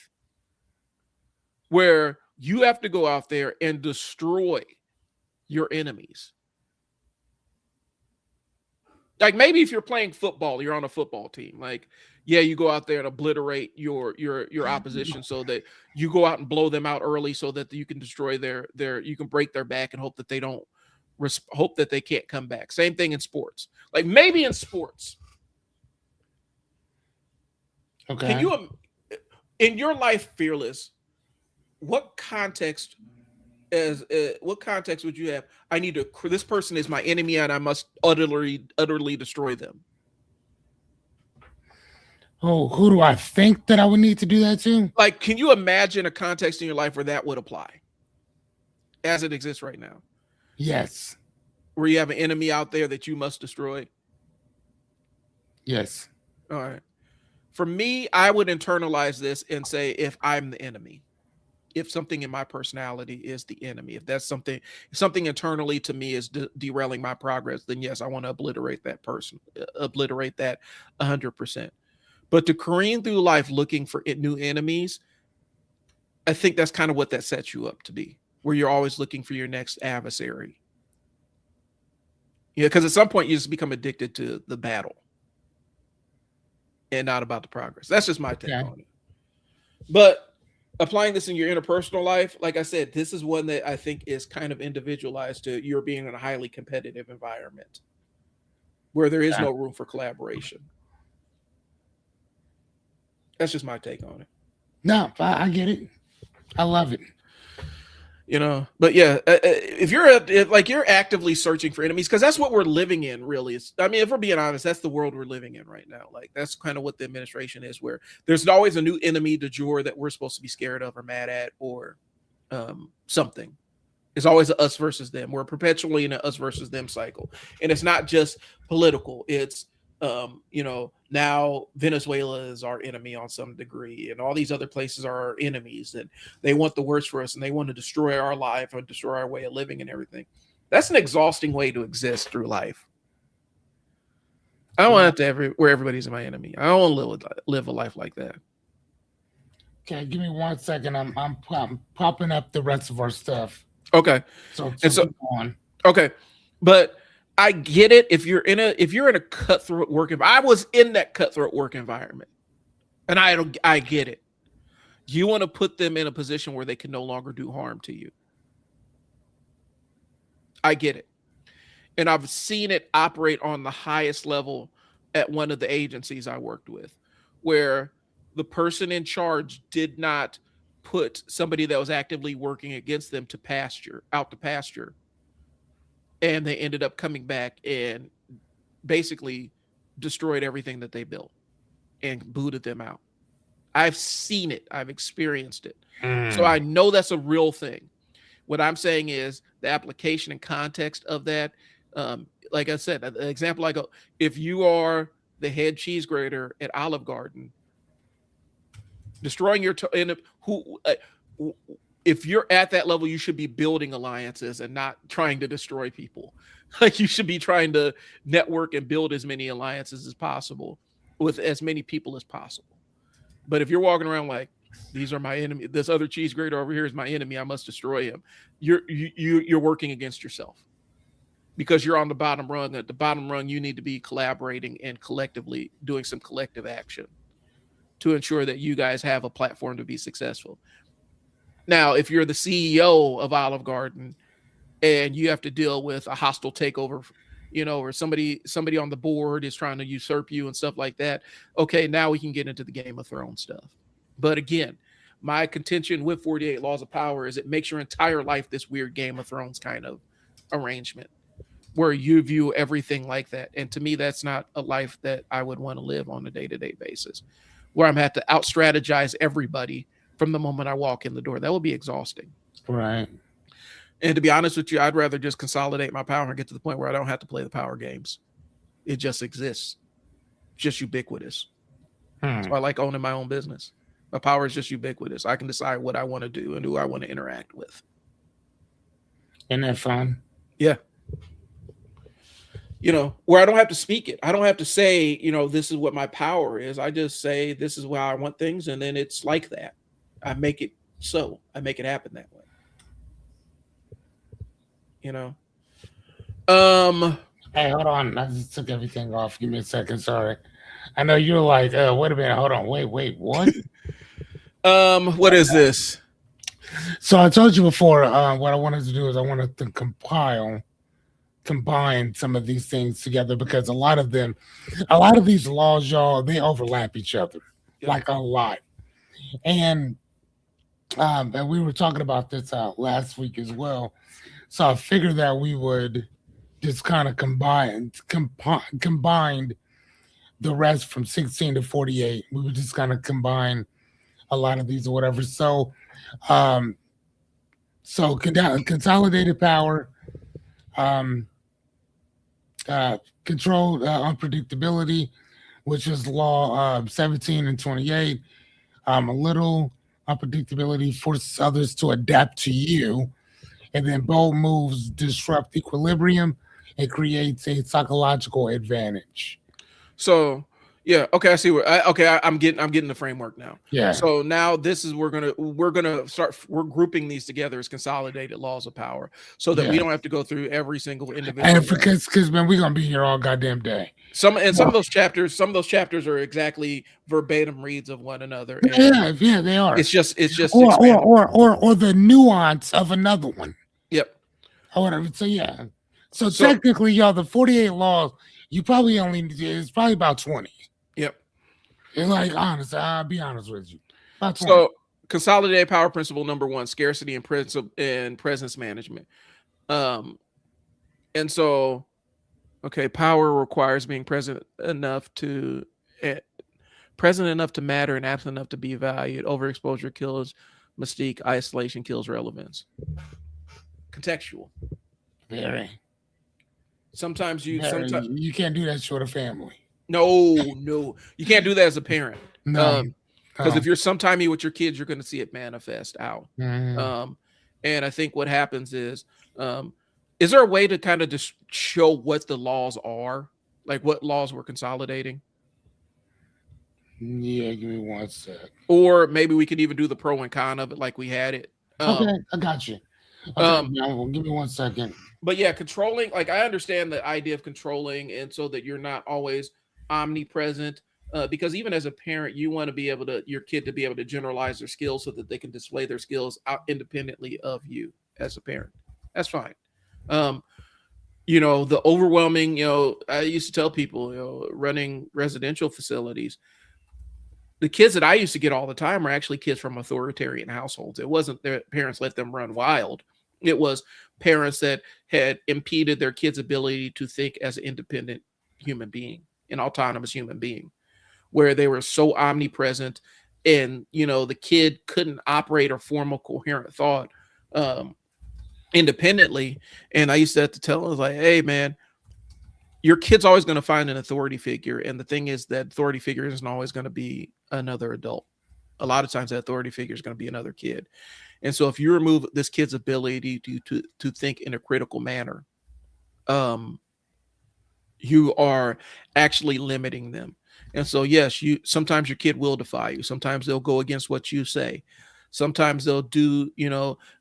Where you have to go out there and destroy your enemies. Like maybe if you're playing football, you're on a football team. Like, yeah, you go out there and obliterate your opposition so that you go out and blow them out early so that you can destroy their you can break their back and hope that they don't hope that they can't come back. Same thing in sports. Like maybe in sports. Okay. Can you in your life, Fearless, what context what context would you have? I need to. This person is my enemy, and I must utterly destroy them. Oh, who do I think that I would need to do that to? Like, can you imagine a context in your life where that would apply, as it exists right now? Yes. Where you have an enemy out there that you must destroy. Yes. All right. For me, I would internalize this and say, if I'm the enemy. If something in my personality is the enemy, if something internally to me is derailing my progress, then yes, I want to obliterate that person, obliterate that 100%. But to careen through life looking for new enemies, I think that's kind of what that sets you up to be, where you're always looking for your next adversary. Yeah, because at some point you just become addicted to the battle and not about the progress. That's just my take on it. But applying this in your interpersonal life, like I said, this is one that I think is kind of individualized to you're being in a highly competitive environment where there is no room for collaboration. That's just my take on it. No, I get it. I love it. You know, but yeah, if you're actively searching for enemies, because that's what we're living in, really. I mean, if we're being honest, that's the world we're living in right now. Like, that's kind of what the administration is, where there's always a new enemy du jour that we're supposed to be scared of or mad at or something. It's always a us versus them. We're perpetually in an us versus them cycle. And it's not just political. It's, now Venezuela is our enemy on some degree, and all these other places are our enemies, and they want the worst for us, and they want to destroy our life or destroy our way of living and everything. That's an exhausting way to exist through life. I don't want to where everybody's my enemy. I don't want to live a life like that. Okay, give me 1 second. I'm popping up the rest of our stuff. Okay. So keep on. Okay, but I get it. If you're in a cutthroat work environment, I was in that cutthroat work environment, and I get it. You want to put them in a position where they can no longer do harm to you. I get it. And I've seen it operate on the highest level at one of the agencies I worked with, where the person in charge did not put somebody that was actively working against them to pasture, out to pasture. And they ended up coming back and basically destroyed everything that they built and booted them out. I've seen it, I've experienced it. So I know that's a real thing. What I'm saying is the application and context of that. Like I said, the example I go, if you are the head cheese grater at Olive Garden, destroying your if you're at that level, you should be building alliances and not trying to destroy people. Like you should be trying to network and build as many alliances as possible with as many people as possible. But if you're walking around like these are my enemy, this other cheese grater over here is my enemy, I must destroy him. You're working against yourself because you're on the bottom rung. At the bottom rung, you need to be collaborating and collectively doing some collective action to ensure that you guys have a platform to be successful. Now, if you're the CEO of Olive Garden and you have to deal with a hostile takeover, or somebody on the board is trying to usurp you and stuff like that, okay, now we can get into the Game of Thrones stuff. But again, my contention with 48 Laws of Power is it makes your entire life this weird Game of Thrones kind of arrangement where you view everything like that. And to me, that's not a life that I would want to live on a day-to-day basis, where I'm have to out strategize everybody from the moment I walk in the door. That would be exhausting. Right. And to be honest with you, I'd rather just consolidate my power and get to the point where I don't have to play the power games. It just exists, just ubiquitous. So I like owning my own business. My power is just ubiquitous. I can decide what I want to do and who I want to interact with. Isn't that fun? Yeah. Where I don't have to speak it. I don't have to say, this is what my power is. I just say, this is how I want things. And then it's like that. I make it so. I make it happen that way. Hey, hold on. I just took everything off. Give me a second. Sorry. I know you're like, wait a minute. Hold on. Wait, what? What is this? So I told you before, what I wanted to do is I wanted to combine some of these things together because a lot of these laws, y'all, they overlap each other, like a lot. And we were talking about this last week as well. So I figured that we would just kind of combined the rest from 16 to 48. We would just kind of combine a lot of these or whatever. So consolidated power, controlled unpredictability, which is law 17 and 28. A little unpredictability forces others to adapt to you, and then bold moves disrupt equilibrium and creates a psychological advantage. So yeah, okay, I see I'm getting the framework now. Yeah. So now this is we're grouping these together as consolidated laws of power, so that we don't have to go through every single individual. And because man, we're gonna be here all goddamn day. Some of those chapters are exactly verbatim reads of one another. Yeah, they are. It's just or the nuance of another one. Yep. Or whatever. So yeah. So technically, y'all, the 48 laws, it's probably about 20. Yep. It's like, honestly, I'll be honest with you. About 20. So consolidated power principle number 1, scarcity and presence management. And so, okay, power requires being present enough to matter and absent enough to be valued. Overexposure kills mystique. Isolation kills relevance. Contextual. Very. Sometimes you can't do that short of family. No, you can't do that as a parent. No, because if you're sometimey with your kids, you're going to see it manifest out. Mm-hmm. And I think what happens is there a way to kind of just show what the laws are, like what laws we're consolidating? Yeah, give me one sec. Or maybe we could even do the pro and con of it, like we had it. Okay, I got you. Okay, give me 1 second. But yeah, controlling, like I understand the idea of controlling, and so that you're not always omnipresent. Because even as a parent, you want to be able your kid to be able to generalize their skills so that they can display their skills out independently of you as a parent. That's fine. The overwhelming, I used to tell people, running residential facilities, the kids that I used to get all the time are actually kids from authoritarian households. It wasn't their parents let them run wild. It was parents that had impeded their kids' ability to think as an independent human being, an autonomous human being, where they were so omnipresent, and the kid couldn't operate or form a coherent thought um, independently. And I used to have to tell them, like, hey man, your kid's always going to find an authority figure, and the thing is that authority figure isn't always going to be another adult. A lot of times that authority figure is going to be another kid. And so if you remove this kid's ability to think in a critical manner, um you are actually limiting them. And so yes, you sometimes your kid will defy you, sometimes they'll go against what you say, sometimes they'll do,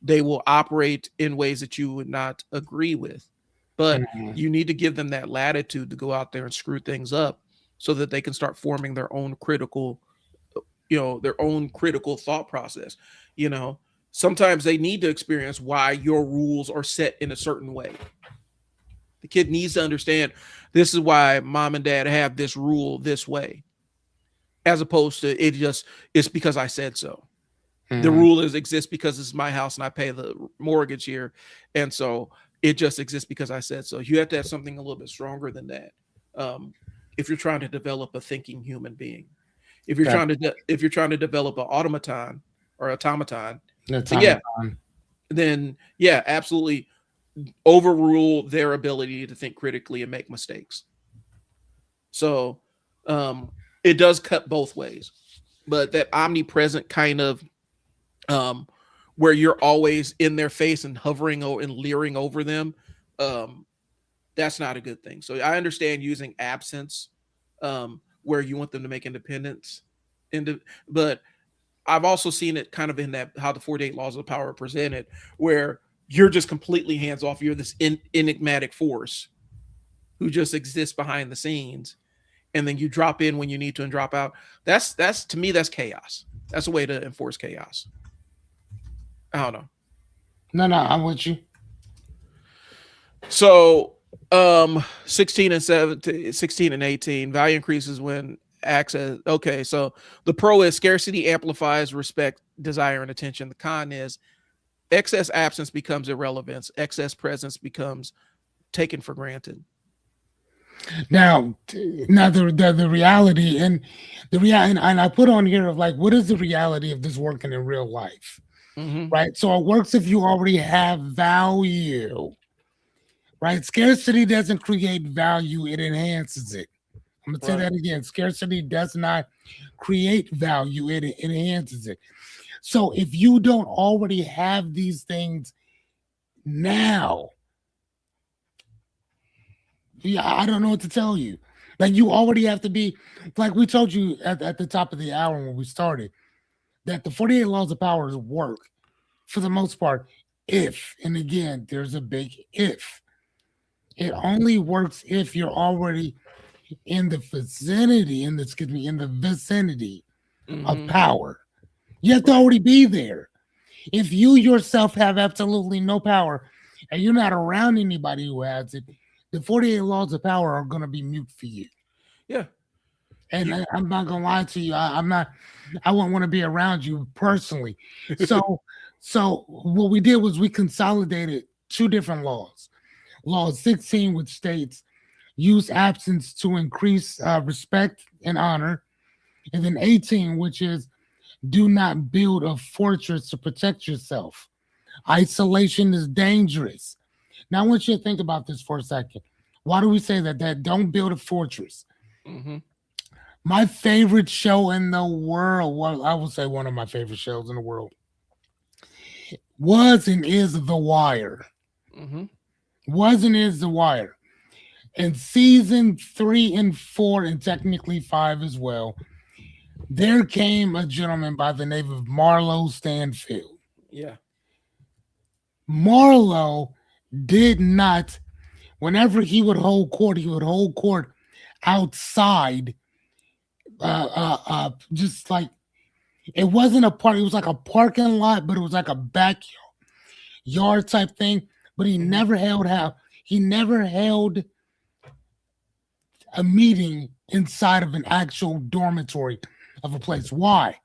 they will operate in ways that you would not agree with, but Mhm. you need to give them that latitude to go out there and screw things up so that they can start forming their own critical thought process. you know Sometimes they need to experience why your rules are set in a certain way. The kid needs to understand this is why mom and dad have this rule this way, as opposed to it's because I said so. The Mhm. rule is exists because this is my house and I pay the mortgage here, and so it just exists because I said so. You have to have something a little bit stronger than that. Um, if you're trying to develop a thinking human being, That if you're trying to develop an automaton, that's then time yeah, to time. absolutely overrule their ability to think critically and make mistakes. So um, it does cut both ways. But that omnipresent kind of um, where you're always in their face and hovering and leering over them, um, that's not a good thing. So I understand using absence where you want them to make independence, but I've also seen it kind of in that how the 48 laws of power are presented, where you're just completely hands off. You're this enigmatic force who just exists behind the scenes, and then you drop in when you need to and drop out. That's to me that's chaos. That's a way to enforce chaos. I don't know. No, no, I'm with you. So 16 and 17, 16 and 18, value increases when access. Okay, so the pro is scarcity amplifies respect, desire, and attention. The con is excess absence becomes irrelevance, excess presence becomes taken for granted. Now the reality and and I put on here of like, what is the reality of this working in real life? Mm-hmm. Right. So it works if you already have value. Right. Scarcity doesn't create value, it enhances it. I'm gonna say Right. that again. Scarcity does not create value, it enhances it. So if you don't already have these things now, yeah, I don't know what to tell you. Like you already have to be like we told you at the top of the hour when we started that the 48 laws of power work for the most part if, and again, there's a big if. It only works if you're already in the vicinity, in the vicinity of Mm-hmm. power. You have to Right. already be there. If you yourself have absolutely no power and you're not around anybody who has it, the 48 laws of power are going to be mute for you. Yeah. And You. I'm not going to lie to you. I'm not, I wouldn't want to be around you personally. So, so what we did was we consolidated two different laws. Law 16, which states use absence to increase respect and honor. And then 18, which is do not build a fortress to protect yourself. Isolation is dangerous. Now, I want you to think about this for a second. Why do we say that? That don't build a fortress. Mm-hmm. My favorite show in the world, well, I would say one of my favorite shows in the world, was and is The Wire. Mm-hmm. Was and is The Wire. In season 3 and 4, and technically 5 as well, there came a gentleman by the name of Marlowe Stanfield. Yeah. Marlowe did not, whenever he would hold court outside, just like it wasn't a park, it was like a parking lot, but it was like a backyard type thing. But he Mm-hmm. never held out. He never held a meeting inside of an actual dormitory of a place. Why?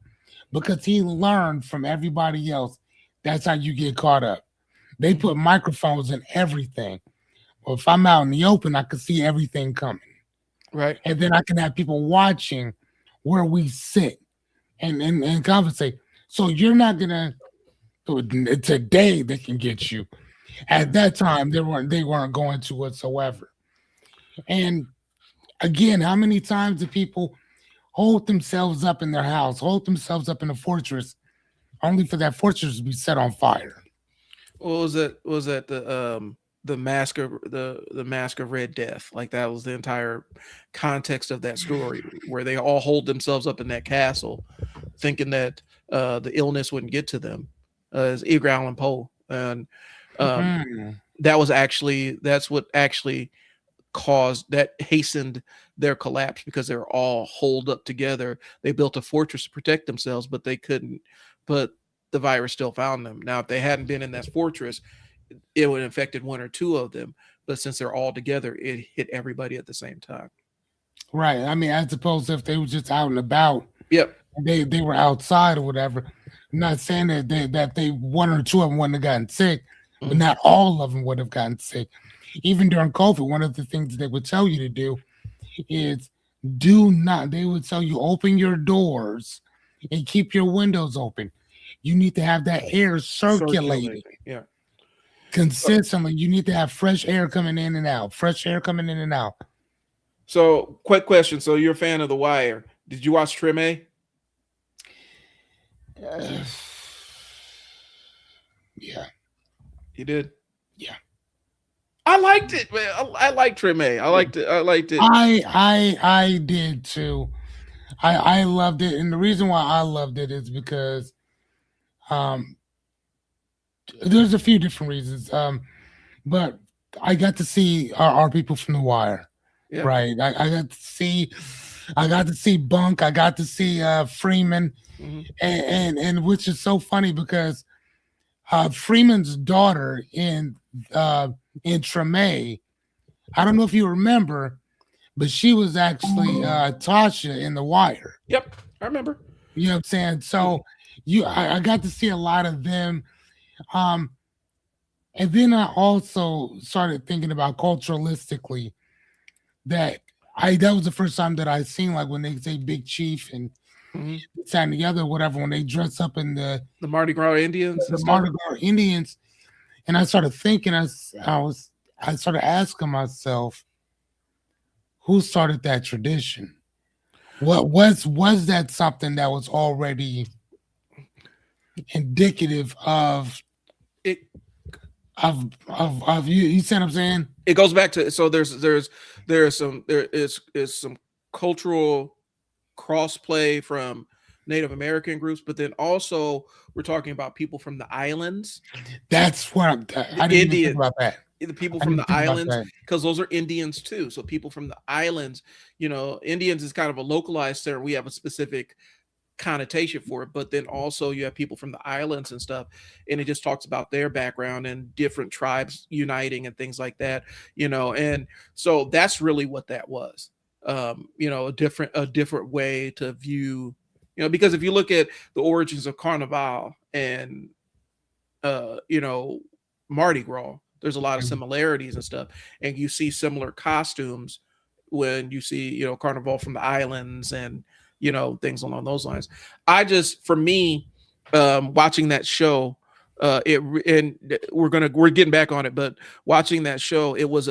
Because he learned from everybody else. That's how you get caught up. They put Mhm. microphones in everything. Well, if I'm out in the open, I can see everything coming. Right. And then I can have people watching where we sit and conversate. So you're not gonna today they can get you. At that time, they weren't going to whatsoever. And again, how many times do people hold themselves up in their house, hold themselves up in a fortress, only for that fortress to be set on fire? What was it? Was that the mask of Red Death? Like that was the entire context of that story, where they all hold themselves up in that castle, thinking that the illness wouldn't get to them. Is Edgar Allan Poe, and um, Mhm. that's what actually caused that hastened their collapse, because they were all holed up together. They built a fortress to protect themselves, but they couldn't. But the virus still found them. Now, if they hadn't been in that fortress, it would have infected one or two of them. But since they're all together, it hit everybody at the same time. Right. I mean, as opposed to if they were just out and about, Yep. they were outside or whatever. I'm not saying that they one or two of them wouldn't have gotten sick, but Mhm. not all of them would have gotten sick. Even during COVID, one of the things they would tell you to do is do not. They would tell you open your doors and keep your windows open. You need to have that air circulating Circulating. Yeah. consistently. You need to have fresh air coming in and out. Fresh air coming in and out. So, quick question. So, you're a fan of The Wire. Did you watch Trim A? Uh, yeah, You did. yeah. I liked it, man. I liked Trim A. I liked it. I liked it. I did too. I loved it, and the reason why I loved it is because um there's a few different reasons. But I got to see our people from the Wire, Yeah. right? I got to see Bunk. I got to see Freeman, Hmm. and which is so funny because Freeman's daughter in Treme. I don't know if you remember, but she was actually Tasha in The Wire. Yep. I remember. You know what I'm saying? Mhm. So I got to see a lot of them. Um, and then I also started thinking about culturalistically that that was the first time that I seen like when they say Big Chief and Hmm. this and the other whatever when they dress up in The Mardi Gras Indians and the stuff. Mardi Gras Indians, and I started thinking I started asking myself who started that tradition. What was that something that was already indicative It of you? You see what I'm saying? it goes back to, so there is some cultural crossplay from Native American groups, but then also we're talking about people from the islands, That's what the I didn't even think Indian, about that. the people I from didn't the think about islands, that. because those are Indians too. So people from the islands, Indians is kind of a localized term. We have a specific connotation for it, but then also you have people from the islands and stuff, and it just talks about their background and different tribes uniting and things like that, and so that's really what that was. A different way to view, because if you look at the origins of Carnival and you know, Mardi Gras, there's a lot of Mhm. similarities and stuff, and you see similar costumes when you see, Carnival from the islands and things along those lines. For me, watching that show, we're getting back on it, but watching that show, it was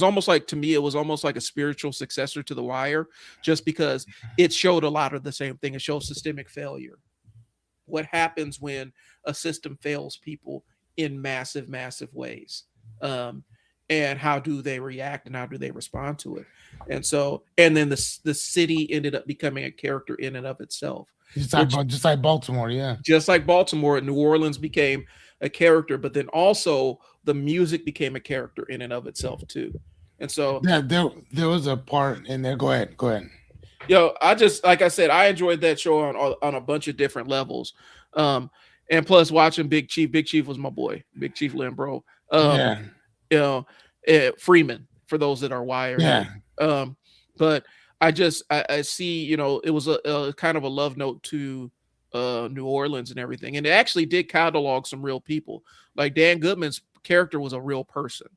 almost like, to me, it was almost like a spiritual successor to The Wire, just because it showed a lot of the same thing. It shows systemic failure, what happens when a system fails people in massive, massive ways. Um, and how do they react and how do they respond to it? And then the city ended up becoming a character in and of itself, which, Just like Baltimore, yeah. just like Baltimore, New Orleans became a character, but then also the music became a character in and of itself too. And so, Yeah, there was a part in there. Go ahead, go ahead. I just, like I said, I enjoyed that show on a bunch of different levels. Um, and plus watching Big Chief was my boy, Big Chief Lynn, bro. Yeah, You know, Freeman, for those that are Wire Yeah. head. But I see, it was a kind of a love note to New Orleans and everything, and it actually did catalog some real people. Like Dan Goodman's character was a real person.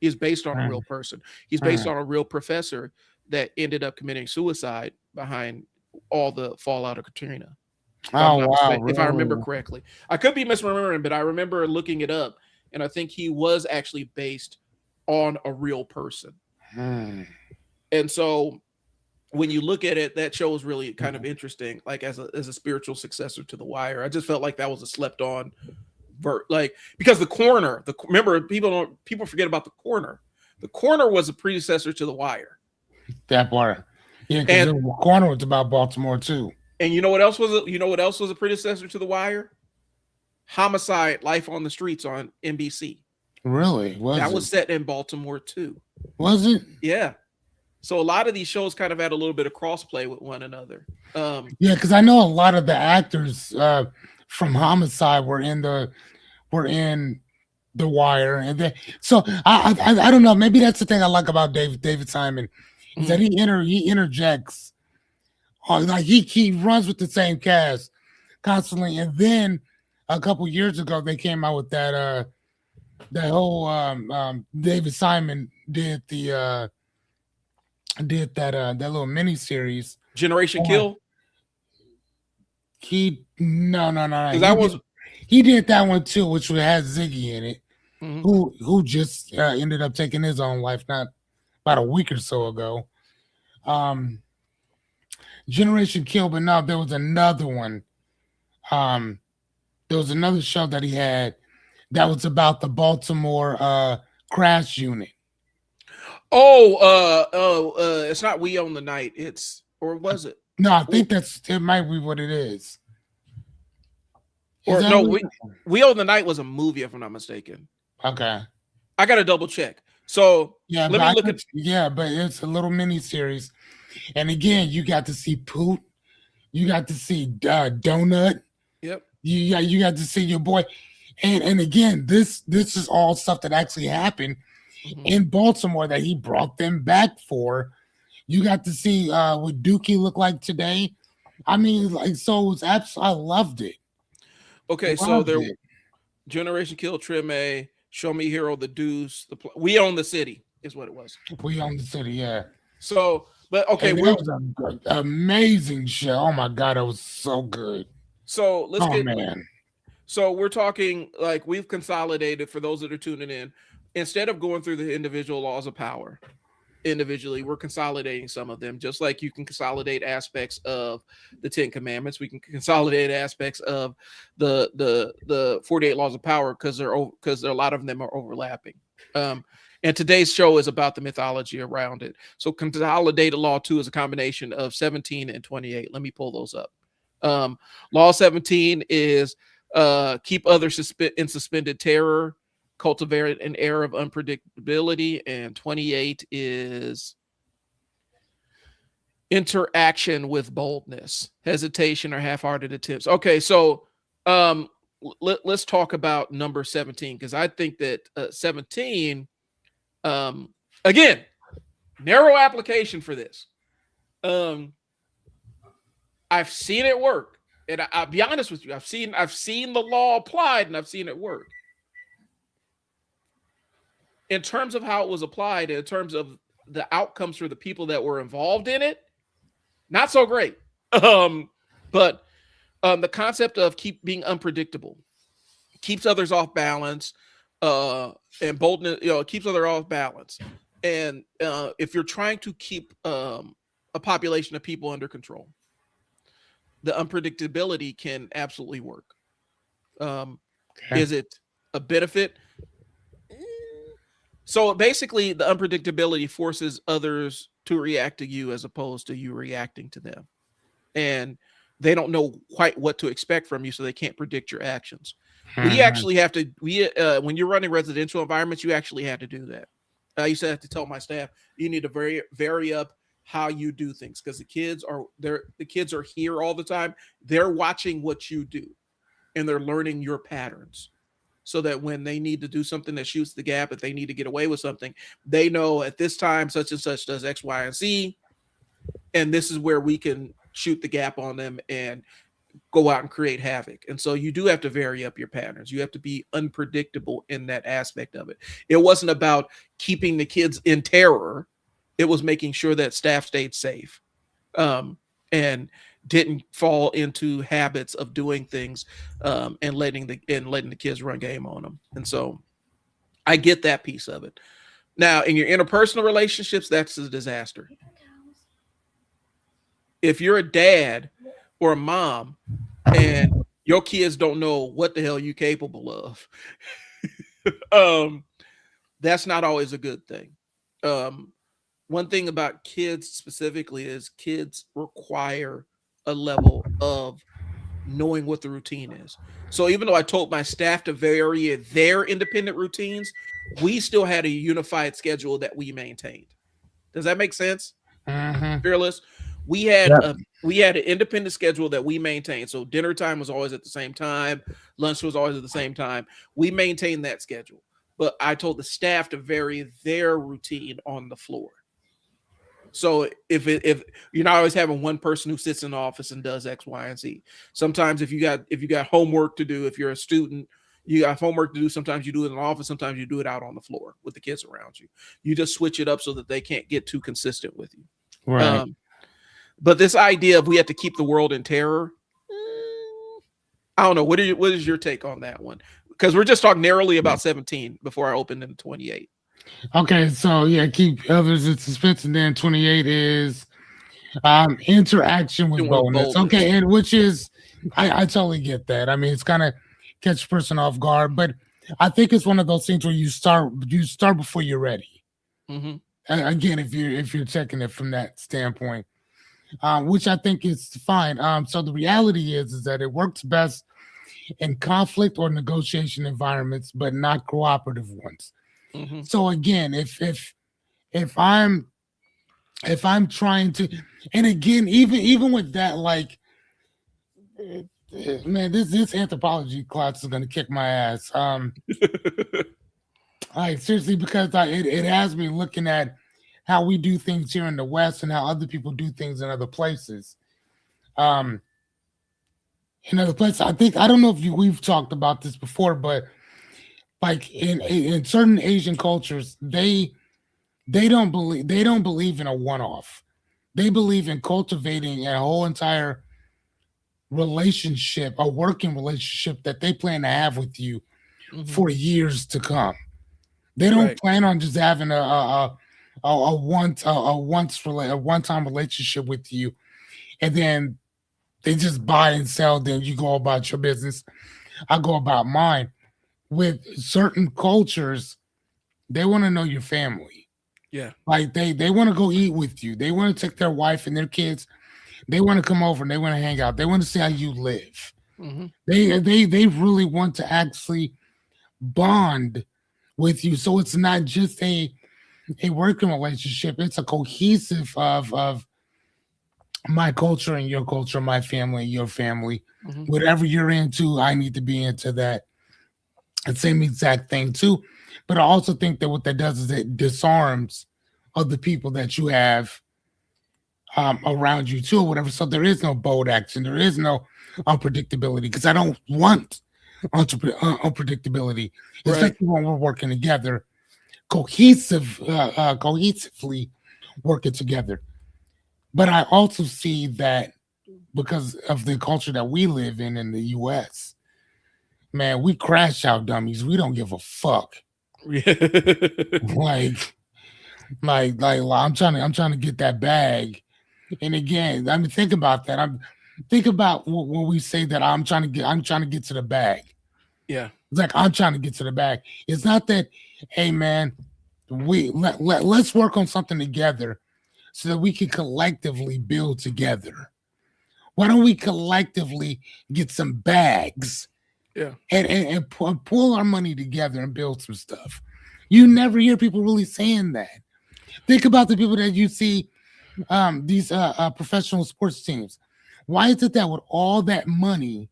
He's based on a real Mm, person. He's based mm. on a real professor that ended up committing suicide behind all the fallout of Katrina. If I'm Oh not wow, mistaken, if I remember really? correctly, I could be misremembering, but I remember looking it up, and I think he was actually based on a real person. Hmm. And so when you look at it, that show is really kind of interesting, like as a spiritual successor to The Wire. I just felt like that was a slept on like, because the Corner, remember, people forget about the Corner. The Corner was a predecessor to The Wire. That part. Yeah, because And the corner was about Baltimore too. you know what else was a predecessor to The Wire? Homicide: Life on the Streets on NBC. Really? Was That it? was set in Baltimore too. Was it? Yeah. So a lot of these shows kind of had a little bit of crossplay with one another. Yeah, because I know a lot of the actors from Homicide were in the Wire, and then so I don't know. Maybe that's the thing I like about David Simon is that mm, he interjects, like he runs with the same cast constantly, and then a couple years ago they came out with that whole David Simon did that little mini series. Generation Kill, He no. because that was. He did that one too, which has Ziggy in it, Mhm. who just ended up taking his own life not about a week or so ago. Um, Generation Kill, but no, there was another one. Um, there was another show that he had that was about the Baltimore crash unit. It's not We Own the Night. Or was it? No, I think it might be what it is. Is Or that no, what? We Own the Night was a movie, if I'm not mistaken. Okay. I got to double check. So Yeah, let but me look at. but it's a little mini series, and again, you got to see Poot, you got to see Donut, Yep. you got to see your boy, and again, this is all stuff that actually happened Mhm. in Baltimore that he brought them back for. You got to see what Dookie looked like today. I mean, like, so it was absolutely. I loved it. Okay, so Loved there, it. Generation Kill, Trim A, Show Me Hero, The Deuce, We Own the City is what it was. We own the city, yeah. So, but okay, And that was an amazing show. Oh my god, it was so good. so let's Oh get. man. So we're talking, like, we've consolidated, for those that are tuning in, instead of going through the individual laws of power individually, we're consolidating some of them, just like you can consolidate aspects of the 10 Commandments. We can consolidate aspects of the 48 laws of power, because a lot of them are overlapping. And today's show is about the mythology around it. So consolidated law 2 is a combination of 17 and 28. Let me pull those up. Law 17 is keep others in suspended terror, cultivate an air of unpredictability, and 28 is interaction with boldness, hesitation, or half-hearted attempts. Okay, so let's talk about number 17, because I think that 17, again, narrow application for this. I've seen it work, and I'll be honest with you, I've seen the law applied, and I've seen it work. In terms of how it was applied, in terms of the outcomes for the people that were involved in it, not so great. But the concept of keep being unpredictable keeps others off balance, and boldness, keeps others off balance. And if you're trying to keep a population of people under control, the unpredictability can absolutely work. Okay. Is it a benefit? So basically, the unpredictability forces others to react to you as opposed to you reacting to them. And they don't know quite what to expect from you, so they can't predict your actions. We Mhm. actually have to, when you're running residential environments, you actually have to do that. I used to have to tell my staff, you need to vary up how you do things, because the kids are here all the time. They're watching what you do, and they're learning your patterns. so that when they need to do something that shoots the gap, if they need to get away with something, they know at this time such and such does X, Y, and Z, and this is where we can shoot the gap on them and go out and create havoc. And so you do have to vary up your patterns. You have to be unpredictable in that aspect of it. It wasn't about keeping the kids in terror. It was making sure that staff stayed safe, and didn't fall into habits of doing things, and letting the kids run game on them. And so I get that piece of it. Now, in your interpersonal relationships, that's a disaster. If you're a dad or a mom and your kids don't know what the hell you're capable of, um, that's not always a good thing. Um, One thing about kids specifically is kids require a level of knowing what the routine is. So even though I told my staff to vary their independent routines, we still had a unified schedule that we maintained. Does that make sense? Mm-hmm. Fearless. We had Yep. a we had an independent schedule that we maintained. So dinner time was always at the same time, lunch was always at the same time. We maintained that schedule. But I told the staff to vary their routine on the floor. So if you're not always having one person who sits in the office and does X, Y, and Z. Sometimes if you got homework to do, if you're a student, you got homework to do. Sometimes you do it in the office. Sometimes you do it out on the floor with the kids around you. You just switch it up so that they can't get too consistent with you. Right. But this idea of we have to keep the world in terror, I don't know. What is your take on that one? Because we're just talking narrowly about 17 before I open into 28. Okay, so yeah, keep others in suspense, and then 28 is interaction with With boldness. boldness. Okay, and which is I totally get that. I mean, it's kind of catch a person off guard, but I think it's one of those things where you start before you're ready. Mm-hmm. Again, if you're checking it from that standpoint, which I think is fine. So the reality is that it works best in conflict or negotiation environments, but not cooperative ones. Mm-hmm. So again, if I'm trying to, and again, even with that, like, man, this anthropology class is gonna kick my ass. Like seriously, because it has me looking at how we do things here in the West and how other people do things in other places. Um, in other places, I don't know if we've talked about this before, but like in certain Asian cultures, they don't believe in a one off. They believe in cultivating a whole entire relationship, a working relationship that they plan to have with you Mm-hmm. for years to come. They don't Right. plan on just having a one time relationship with you, and then they just buy and sell. Then you go about your business. I go about mine. With certain cultures, they want to know your family. Yeah. Like they want to go eat with you. They want to take their wife and their kids. They want to come over and they want to hang out. They want to see how you live. Mm-hmm. They really want to actually bond with you. So it's not just a working relationship. It's a cohesive of my culture and your culture, my family and your family. Mm-hmm. Whatever you're into, I need to be into that. The same exact thing too. But I also think that what that does is it disarms other people that you have around you too, or whatever. So there is no bold action. There is no unpredictability because I don't want unpredictability, Right. especially when we're working together, cohesively working together. But I also see that because of the culture that we live in the U.S., man, we crash out dummies. We don't give a fuck. Yeah. Like, I'm trying to get that bag. And again, I mean, think about that. Think about when we say that I'm trying to get to the bag. Yeah. It's like I'm trying to get to the bag. It's not that, hey man, let's work on something together so that we can collectively build together. Why don't we collectively get some bags Yeah. and pull our money together and build some stuff? You never hear people really saying that. Think about the people that you see, these professional sports teams. Why is it that with all that money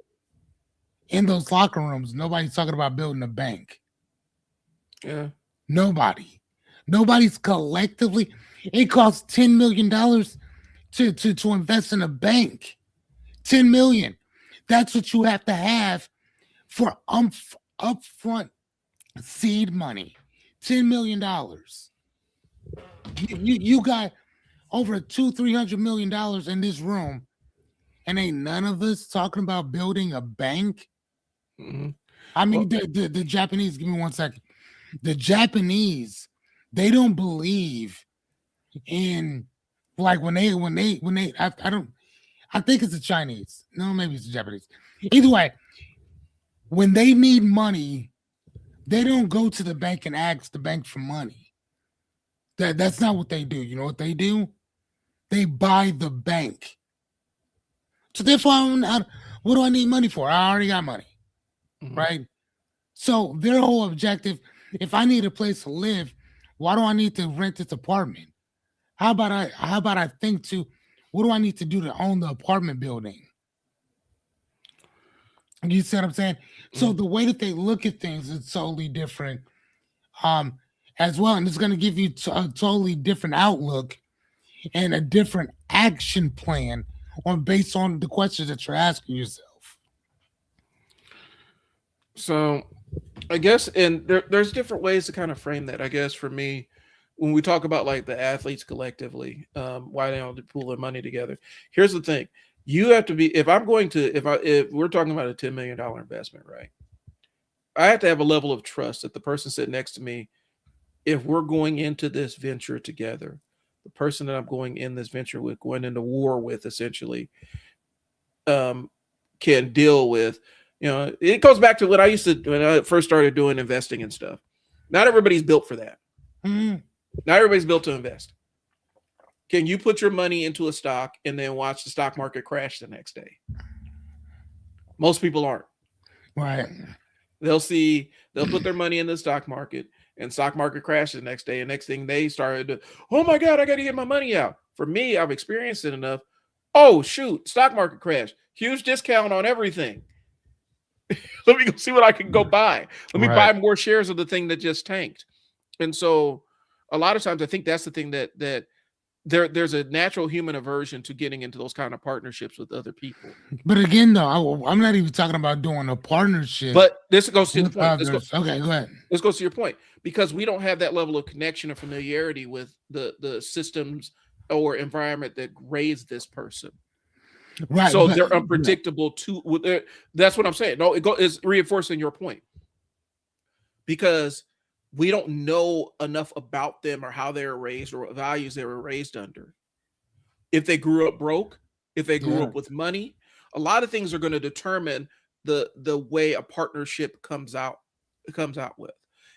In those locker rooms, nobody's talking about building a bank. Yeah. Nobody. Nobody's collectively. It costs $10 million to invest in a bank. 10 million. That's what you have to have for upfront seed money. $10 million. You got over $200-300 million in this room, and ain't none of us talking about building a bank. Hmm. I mean, Well, the Japanese. Give me 1 second. The Japanese, they don't believe in, like, when they. I don't. I think it's the Chinese. No, maybe it's the Japanese. Either way, when they need money, they don't go to the bank and ask the bank for money. That's not what they do. You know what they do? They buy the bank. So therefore, what do I need money for? I already got money, mhm. right? So their whole objective: if I need a place to live, why do I need to rent this apartment? How about I think to, what do I need to do to own the apartment building? You see what I'm saying? So Mhm. the way that they look at things is totally different, um, as well, and it's going to give you a totally different outlook and a different action plan on based on the questions that you're asking yourself. So I guess, and there's different ways to kind of frame that. I guess for me, when we talk about like the athletes collectively, why they don't pool their money together. Here's the thing: you have to be. If I'm going to, if we're talking about a $10 million investment, right? I have to have a level of trust that the person sitting next to me, if we're going into this venture together, the person that I'm going in this venture with, going into war with, essentially, um, can deal with. It goes back to what I used to when I first started doing investing and stuff. Not everybody's built for that. Mhm. Not everybody's built to invest. Can you put your money into a stock and then watch the stock market crash the next day? Most people aren't. Right. They'll put their money in the stock market and stock market crashes the next day. And next thing they started to, oh my God, I got to get my money out. For me, I've experienced it enough. Oh shoot, stock market crash, huge discount on everything. Let me go see what I can go buy. Let me Right. buy more shares of the thing that just tanked. And so a lot of times I think that's the thing that there's a natural human aversion to getting into those kind of partnerships with other people. But again, though, I'm not even talking about doing a partnership But this goes to the with point. Let's go. others. Okay, go ahead. This goes to your point because we don't have that level of connection or familiarity with the systems or environment that raised this person. Right, So but they're yeah. unpredictable too. That's what I'm saying. No, is reinforcing your point because we don't know enough about them or how they were raised or what values they were raised under. If they grew up broke, if they grew Yeah. up with money, a lot of things are going to determine the way a partnership comes out with.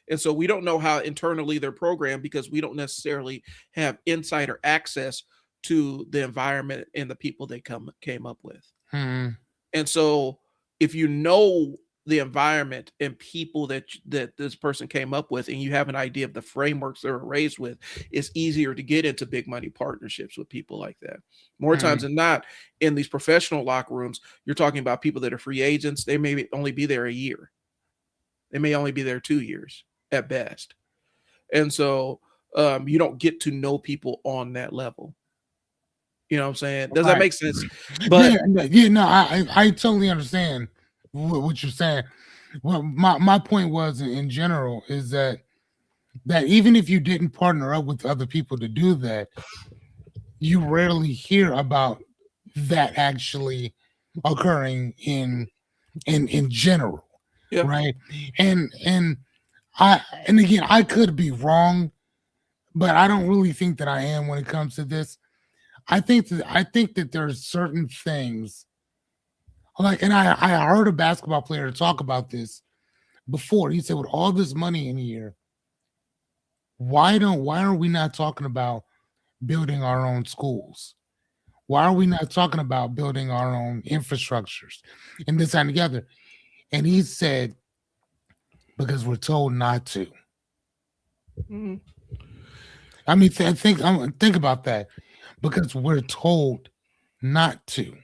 And so we don't know how internally they're programmed because we don't necessarily have insider access to the environment and the people they came up with. Hmm. And so if you know the environment and people that this person came up with and you have an idea of the frameworks they were raised with, it's easier to get into big money partnerships with people like that. More times Hmm. than not, in these professional locker rooms, you're talking about people that are free agents. They may only be there a year. They may only be there 2 years at best. And so you don't get to know people on that level. You know what I'm saying? Does that Right. make sense? Yeah, But yeah, no, I totally understand what you're saying. Well, my point was in general is that even if you didn't partner up with other people to do that, you rarely hear about that actually occurring in general, yeah, right? And and again, I could be wrong, but I don't really think that I am when it comes to this. I think that there's certain things, like, and I heard a basketball player talk about this before. He said, with all this money in here, why are we not talking about building our own schools? Why are we not talking about building our own infrastructures and this and together? And he said, because we're told not to. mhm. I mean, think about that. Because we're told not to.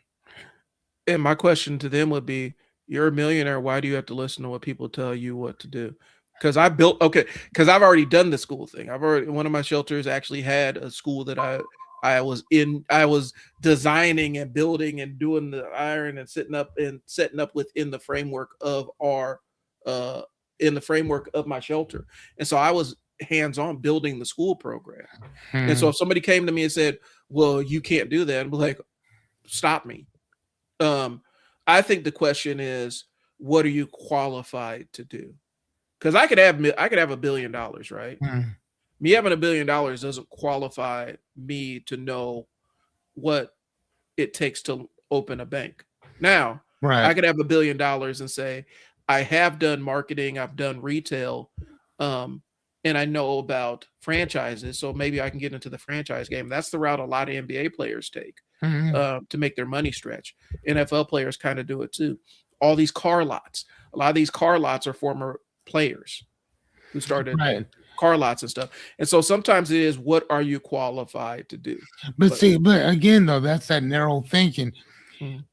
And my question to them would be, You're a millionaire. Why do you have to listen to what people tell you what to do? Because I built okay. Because I've already done the school thing. I've already one of my shelters actually had a school that I was in. I was designing and building and doing the iron and setting up within the framework of our uh in the framework of my shelter. And so I was hands on building the school program. And so Hmm. if somebody came to me and said, "Well, you can't do that," I'm like, "Stop me." Um, I think the question is, what are you qualified to do? Because I could have $1 billion, right? Hmm. Me having $1 billion doesn't qualify me to know what it takes to open a bank. Now, Right. I could have $1 billion and say, I have done marketing, I've done retail, um, and I know about franchises. So maybe I can get into the franchise game. That's the route a lot of NBA players take Hmm. to make their money stretch. NFL players kind of do it too. All these car lots, a lot of these car lots are former players who started Right. car lots and stuff. And so sometimes it is, what are you qualified to do? But But see, but again, though, that's that narrow thinking. mm,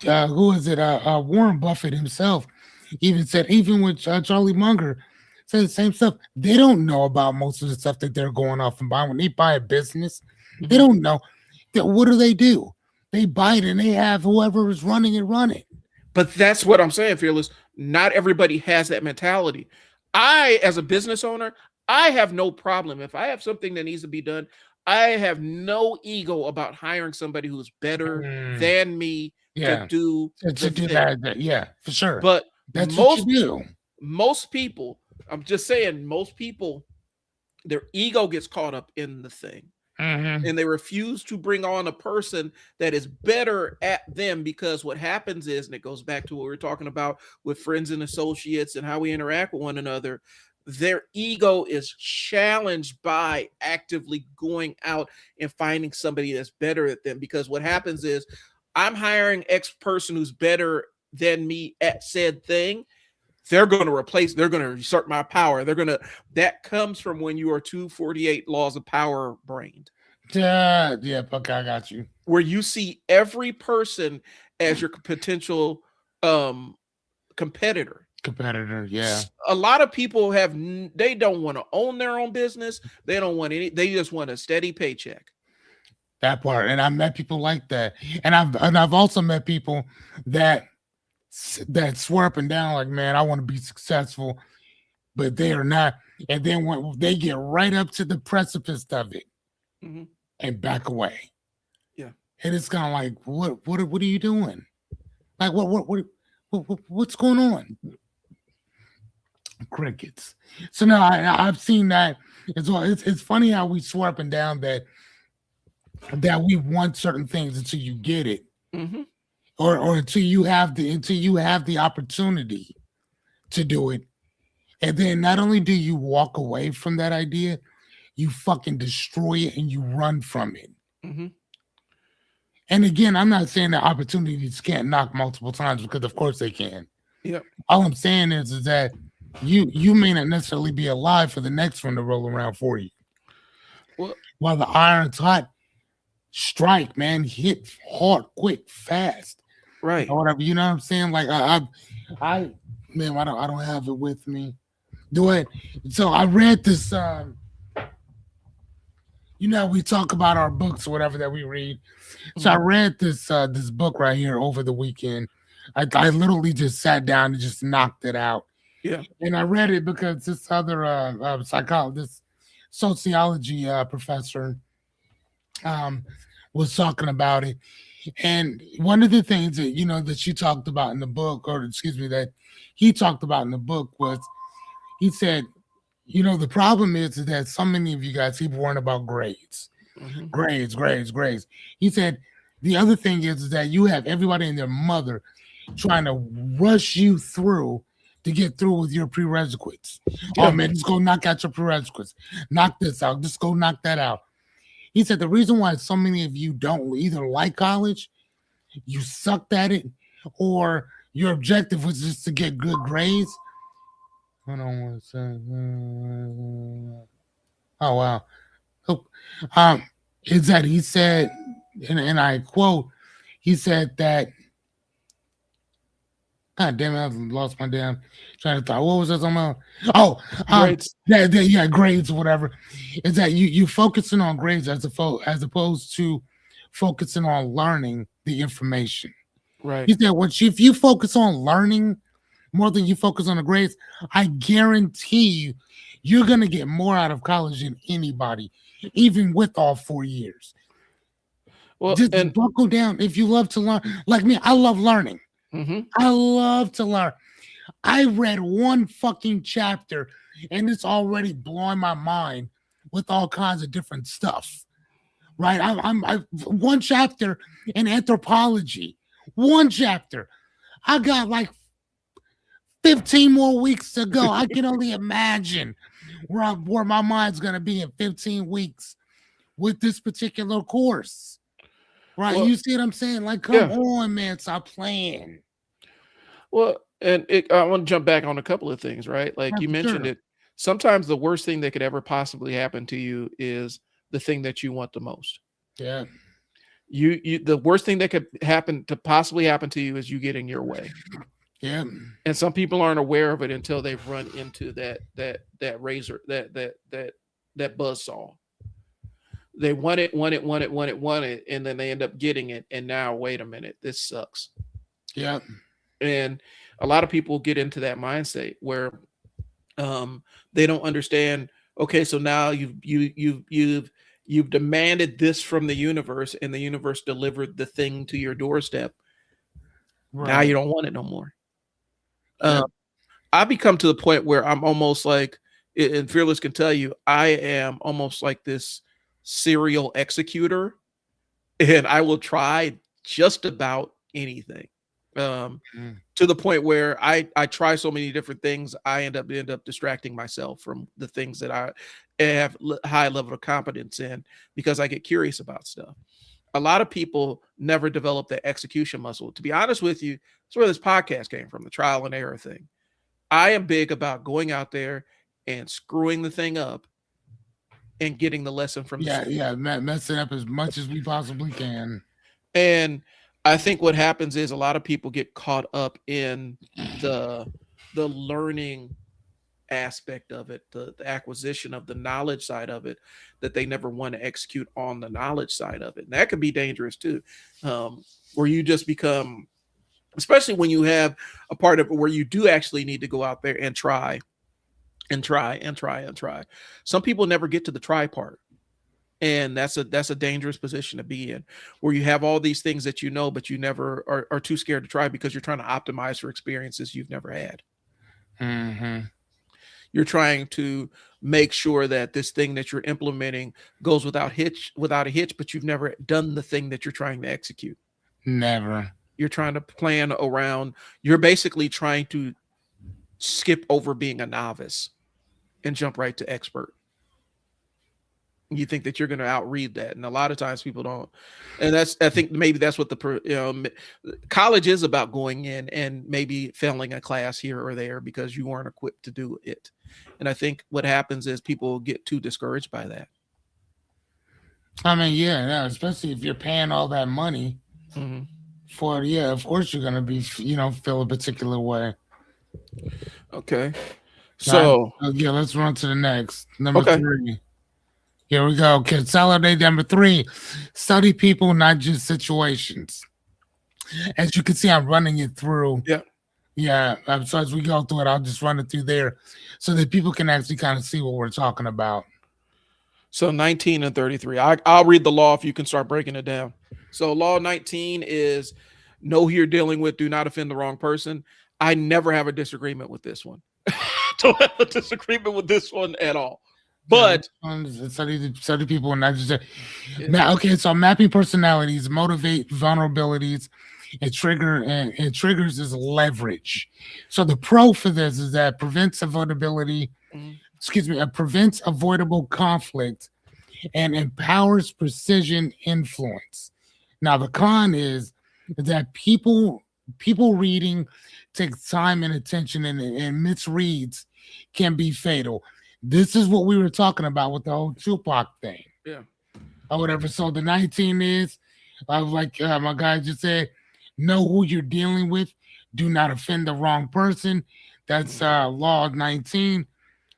Who is it? Warren Buffett himself even said, even with Charlie Munger, said the same stuff. They don't know about most of the stuff that they're going off and buying. When they buy a business, they mhm. don't know. What do? They buy it and they have whoever is running it run it. But that's what I'm saying, Fearless. Not everybody has that mentality. I, as a business owner, I have no problem. If I have something that needs to be done, I have no ego about hiring somebody who's better Mm, than me to yeah, do to the do thing. that, yeah, for sure. But That's what you do. most people, I'm just saying, most people, their ego gets caught up in the thing Hmm. and they refuse to bring on a person that is better at them, because what happens is, and it goes back to what we were talking about with friends and associates and how we interact with one another, their ego is challenged by actively going out and finding somebody that's better at them. Because what happens is, I'm hiring X person who's better than me at said thing. They're going to usurp my power. That comes from when you are 248 laws of power brained, Yeah, yeah, okay, I got you. where you see every person as your potential um competitor. Competitor, yeah. A lot of people they don't want to own their own business. They don't want they just want a steady paycheck. That part, and I've met people like that, and I've also met people that that swear up and down like, man, I want to be successful, but they are not. And then when they get right up to the precipice of it Hmm. and back away, Yeah. and it's kind of like, what are you doing? Like, what's going on? Crickets. So now I've seen that as well. It's funny how we swear up and down that we want certain things until you get it, Hmm. or until you have the opportunity to do it. And then not only do you walk away from that idea, you fucking destroy it and you run from it. Hmm. And again, I'm not saying that opportunities can't knock multiple times, because of course they can. Yep. All I'm saying is that you may not necessarily be alive for the next one to roll around for you. Well, While the iron's hot, strike, man, hit hard, quick, fast. right. Or whatever. You know what I'm saying? Like I man, I don't have it with me. Do it. So I read this. We talk about our books or whatever that we read. So I Hmm. read this book right here over the weekend. I literally just sat down and just knocked it out. Yeah. And I read it because this other psychologist, sociology professor, um, was talking about it. And one of the things that that she talked about in the book, or excuse me, that he talked about in the book, was he said, the problem is that so many of you guys keep worrying about grades, Hmm. grades. He said the other thing is that you have everybody and their mother trying to rush you through to get through with your prerequisites. Oh Yeah. man, just go knock out your prerequisites. Knock this out. Just go knock that out. He said the reason why so many of you don't either like college, you sucked at it, or your objective was just to get good grades. Hold on one second. Oh wow. Oh, Um, is that he said, and I quote, he said that God damn it, I lost my damn trying to thought. What was this on my? Oh, Grades. yeah, grades, whatever. Is that you focusing on grades as opposed to focusing on learning the information. Right. You said if you focus on learning more than you focus on the grades, I guarantee you're gonna get more out of college than anybody, even with all 4 years. Well, Just and buckle down if you love to learn. Like me, I love learning. mhm. I love to learn. I read one fucking chapter and it's already blowing my mind with all kinds of different stuff. Right? I one chapter in anthropology. One chapter. I got like 15 more weeks to go. I can only imagine where my mind's gonna be in 15 weeks with this particular course. Right? Well, You see what I'm saying? Like, come yeah. on, man, stop playing. Well, and I want to jump back on a couple of things, right? Like Yeah, you for mentioned sure. it. Sometimes the worst thing that could ever possibly happen to you is the thing that you want the most. Yeah. You the worst thing that could possibly happen to you is you getting your way. Yeah. And some people aren't aware of it until they've run into that razor that buzz saw. They want it, and then they end up getting it. And now, wait a minute, this sucks. Yeah. And a lot of people get into that mindset where they don't understand. Okay, so now you've demanded this from the universe, and the universe delivered the thing to your doorstep. Now Right. you don't want it no more. Yeah. Uh, I become to the point where I'm almost like, and Fearless can tell you, I am almost like this serial executor, and I will try just about anything. Um, Mm. to the point where I try so many different things, I end up distracting myself from the things that I have high level of competence in because I get curious about stuff. A lot of people never develop that execution muscle. To be honest with you, that's where this podcast came from, the trial and error thing. I am big about going out there and screwing the thing up and getting the lesson from the Yeah. screw. Yeah. Mess it up as much as we possibly can. And I think what happens is a lot of people get caught up in the the learning aspect of it, the acquisition of the knowledge side of it, that they never want to execute on the knowledge side of it. And that can be dangerous too, where you just become, especially when you have a part of it where you do actually need to go out there and try and try and try and try. Some people never get to the try part. And that's a dangerous position to be in, where you have all these things that you know, but you never are too scared to try because you're trying to optimize for experiences you've never had. Mm-hmm. You're trying to make sure that this thing that you're implementing goes without a hitch, but you've never done the thing that you're trying to execute. Never. You're trying to plan around, you're basically trying to skip over being a novice and jump right to expert. You think that you're going to outread that, and a lot of times people don't. And I think maybe that's what college is about, going in and maybe failing a class here or there because you weren't equipped to do it. And I think what happens is people get too discouraged by that. I mean, yeah, especially if you're paying all that money Hmm. for it. Yeah, of course you're gonna be, feel a particular way. Okay, All right. so Yeah, let's run to the next. Number okay, 3. Here we go. Consolidate number 3. Study people, not just situations. As you can see, I'm running it through. yeah. Yeah. So as we go through it, I'll just run it through there so that people can actually kind of see what we're talking about. So 19 and 33. I'll read the law if you can start breaking it down. So law 19 is know who you're dealing with. Do not offend the wrong person. I never have a disagreement with this one. Don't have a disagreement with this one at all. But Study people, not just yeah. okay. So mapping personalities, motivate vulnerabilities, and triggers is leverage. So the pro for this is that prevents avoidability. Mhm. Excuse me, prevents avoidable conflict and empowers precision influence. Now the con is that people reading takes time and attention, and misreads can be fatal. This is what we were talking about with the whole Tupac thing Yeah. or whatever. So the 19 is, like my guy just said, know who you're dealing with. do not offend the wrong person. That's law 19.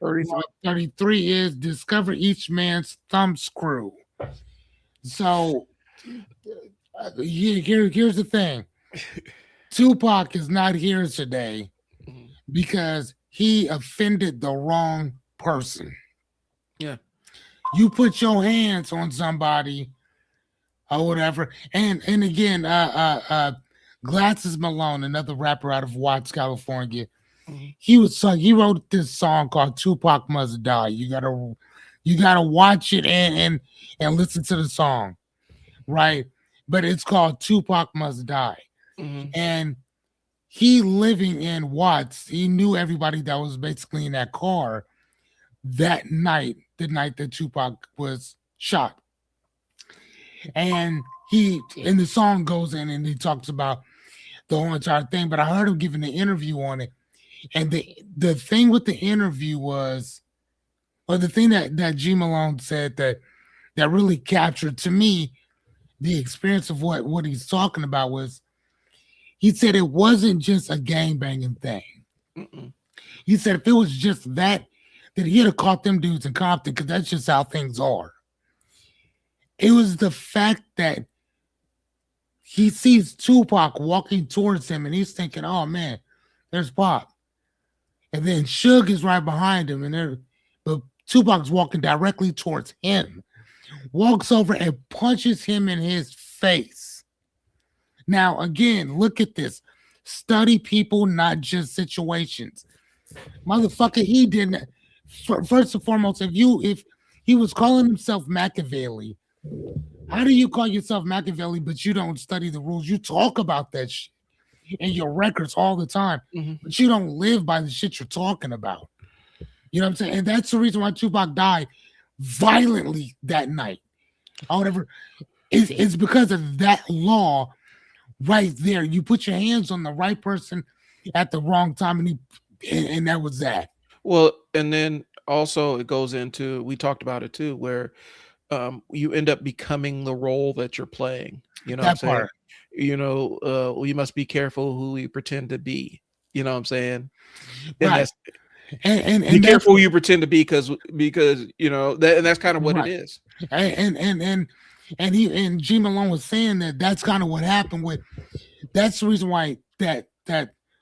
Law 33. 33 is discover each man's thumb screw. So here's the thing. Tupac is not here today Mhm. because he offended the wrong person. Yeah. You put your hands on somebody or whatever. And again, Glasses Malone, another rapper out of Watts, California, Mhm. he wrote this song called Tupac Must Die. You gotta watch it and listen to the song, right? But it's called Tupac Must Die. Mhm. And he living in Watts, he knew everybody that was basically in that car that night, the night that Tupac was shot. And the song goes in and he talks about the whole entire thing. But I heard him giving an interview on it. And the thing with the interview was, or the thing that G Malone said that really captured to me the experience of what he's talking about was he said it wasn't just a gang banging thing. Mm-mm. He said if it was just that he'd have caught them dudes in Compton because that's just how things are. It was the fact that he sees Tupac walking towards him and he's thinking, oh man, there's Pop. And then Suge is right behind him, but Tupac's walking directly towards him, walks over and punches him in his face. Now, again, look at this. Study people, not just situations. Motherfucker, he didn't. First and foremost, if he was calling himself Machiavelli, how do you call yourself Machiavelli, but you don't study the rules? You talk about that shit in your records all the time, Mhm. but you don't live by the shit you're talking about. You know what I'm saying? And that's the reason why Tupac died violently that night. Or whatever. It's because of that law right there. You put your hands on the right person at the wrong time, and that was that. Well, and then also it goes into, we talked about it too, where you end up becoming the role that you're playing. You know what I'm That saying? part. We must be careful who we pretend to be. You know what I'm saying? And Right. that's, be And that's careful who you pretend to be, because that, and that's kind of what it right. is. And G Malone was saying that that's kind of what happened with. That's the reason why that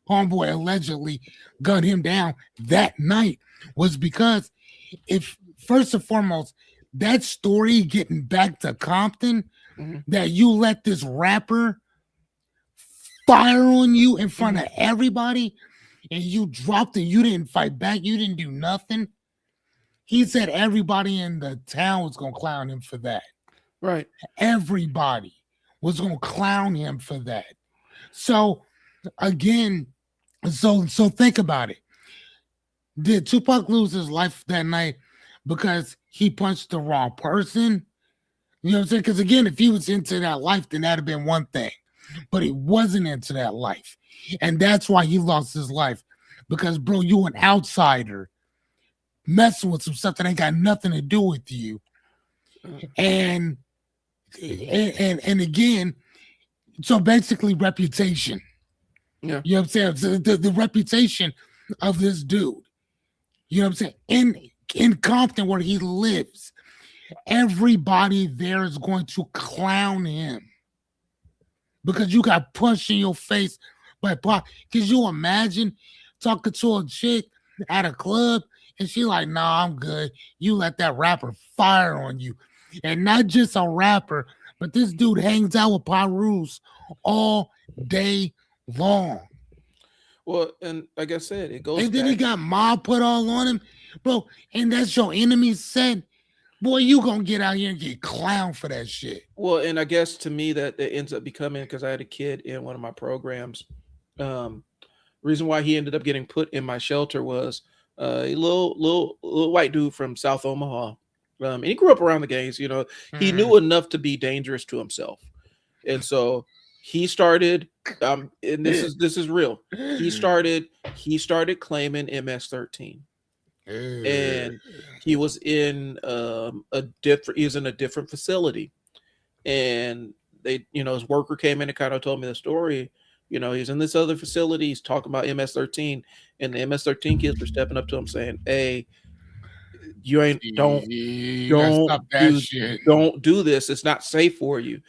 homeboy allegedly gunned him down that night was because if first and foremost that story getting back to Compton Hmm. that you let this rapper fire on you in front Hmm. of everybody and you dropped it, you didn't fight back, you didn't do nothing. He said everybody in the town was gonna clown him for that. Right. Everybody was gonna clown him for that. So again, so think about it. Did Tupac lose his life that night because he punched the wrong person? You know what I'm saying? Because again, if he was into that life, then that'd have been one thing. But he wasn't into that life. And that's why he lost his life. Because, bro, you an outsider messing with some stuff that ain't got nothing to do with you. Uh, And and again, so basically reputation. yeah. You know what I'm saying? So the reputation of this dude. You know what I'm saying? In Compton, where he lives, everybody there is going to clown him because you got punched in your face by Pac. Could you imagine talking to a chick at a club and she like, nah, I'm good. You let that rapper fire on you. And not just a rapper, but this dude hangs out with Pyrus all day long. Well, and like I said, it goes And then he back. got mob put all on him. Bro, and that's your enemy said, boy, you gonna get out here and get clown for that shit. Well, and I guess to me that it ends up becoming, because I had a kid in one of my programs. Um, Reason why he ended up getting put in my shelter was a little white dude from South Omaha. And he grew up around the gangs. He Mhm. knew enough to be dangerous to himself, and so he started. And this is real. He started claiming MS-13, and he was in a different facility, and his worker came in and kind of told me the story. He's in this other facility. He's talking about MS-13, and the MS-13 kids were stepping up to him saying, "Hey, you ain't You gotta stop that shit. don't do this. It's not safe for you."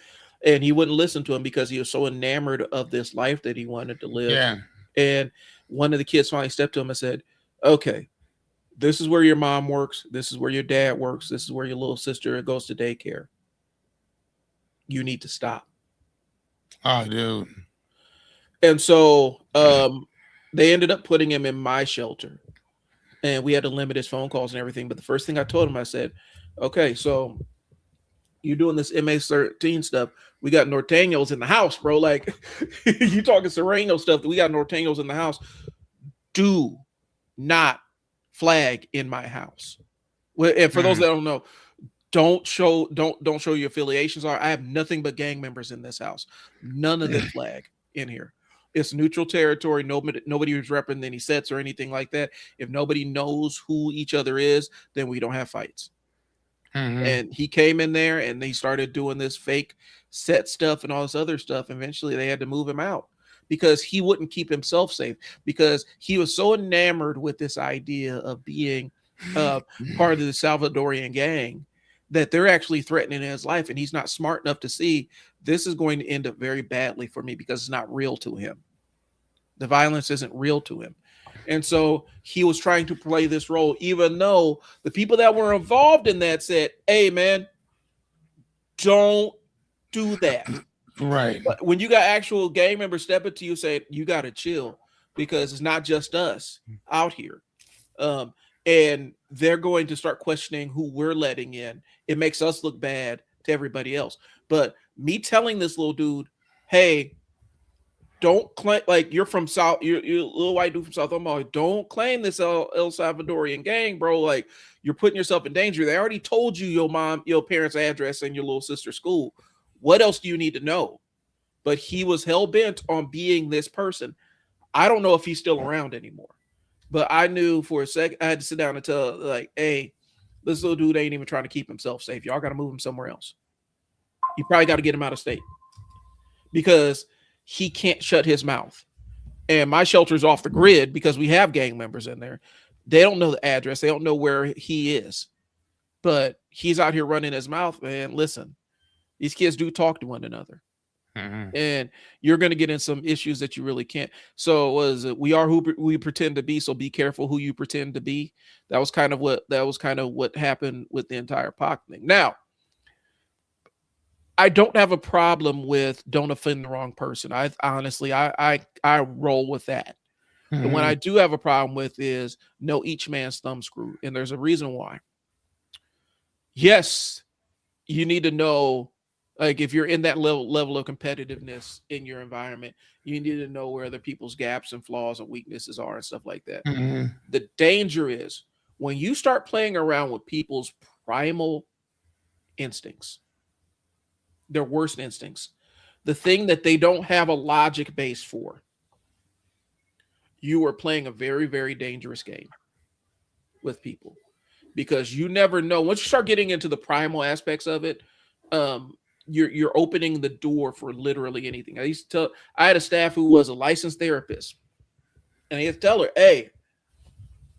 And he wouldn't listen to him because he was so enamored of this life that he wanted to live. Yeah. And one of the kids finally stepped to him and said, "Okay, this is where your mom works. This is where your dad works. This is where your little sister goes to daycare. You need to stop." Oh, dude. And so they ended up putting him in my shelter, and we had to limit his phone calls and everything. But the first thing I told him, I said, "Okay, so you doing this MS-13 stuff? We got Norteños in the house, bro. Like, you talking Sereno stuff? We got Norteños in the house. Do not flag in my house." Well, and for those that don't know, don't show your affiliations are. I have nothing but gang members in this house. None of them flag in here. It's neutral territory. Nobody was repping any sets or anything like that. If nobody knows who each other is, then we don't have fights. And he came in there and he started doing this fake set stuff and all this other stuff. Eventually they had to move him out because he wouldn't keep himself safe, because he was so enamored with this idea of being part of the Salvadorian gang that they're actually threatening his life. And he's not smart enough to see this is going to end up very badly for me because it's not real to him. The violence isn't real to him. And so he was trying to play this role, even though the people that were involved in that said, "Hey, man, don't do that." Right. But when you got actual gang members stepping to you, say, "You got to chill because it's not just us out here." And they're going to start questioning who we're letting in. It makes us look bad to everybody else. But me telling this little dude, "Hey, don't claim like you're from South, you're a little white dude from South Omaha. Don't claim this El Salvadorian gang, bro. Like, you're putting yourself in danger. They already told you your parents' address and your little sister's school. What else do you need to know?" But he was hell bent on being this person. I don't know if he's still around anymore, but I knew for a second I had to sit down and tell, like, "Hey, this little dude ain't even trying to keep himself safe. Y'all got to move him somewhere else. You probably got to get him out of state because he can't shut his mouth." And my shelter's off the grid because we have gang members in there. They don't know the address. They don't know where he is. But he's out here running his mouth, man. Listen, these kids do talk to one another. And you're going to get in some issues that you really can't. So was it, we are who we pretend to be, so be careful who you pretend to be. That was kind of what happened with the entire Pac thing. Now, I don't have a problem with don't offend the wrong person. I honestly, I roll with that. The one I do have a problem with is know each man's thumbscrew, and there's a reason why. Yes, you need to know, like, if you're in that level of competitiveness in your environment, you need to know where other people's gaps and flaws and weaknesses are and stuff like that. The danger is when you start playing around with people's primal instincts, their worst instincts, the thing that they don't have a logic base for. You are playing a very, very dangerous game with people, because you never know. Once you start getting into the primal aspects of it, you're opening the door for literally anything. I had a staff who was a licensed therapist, and I had to tell her, "Hey,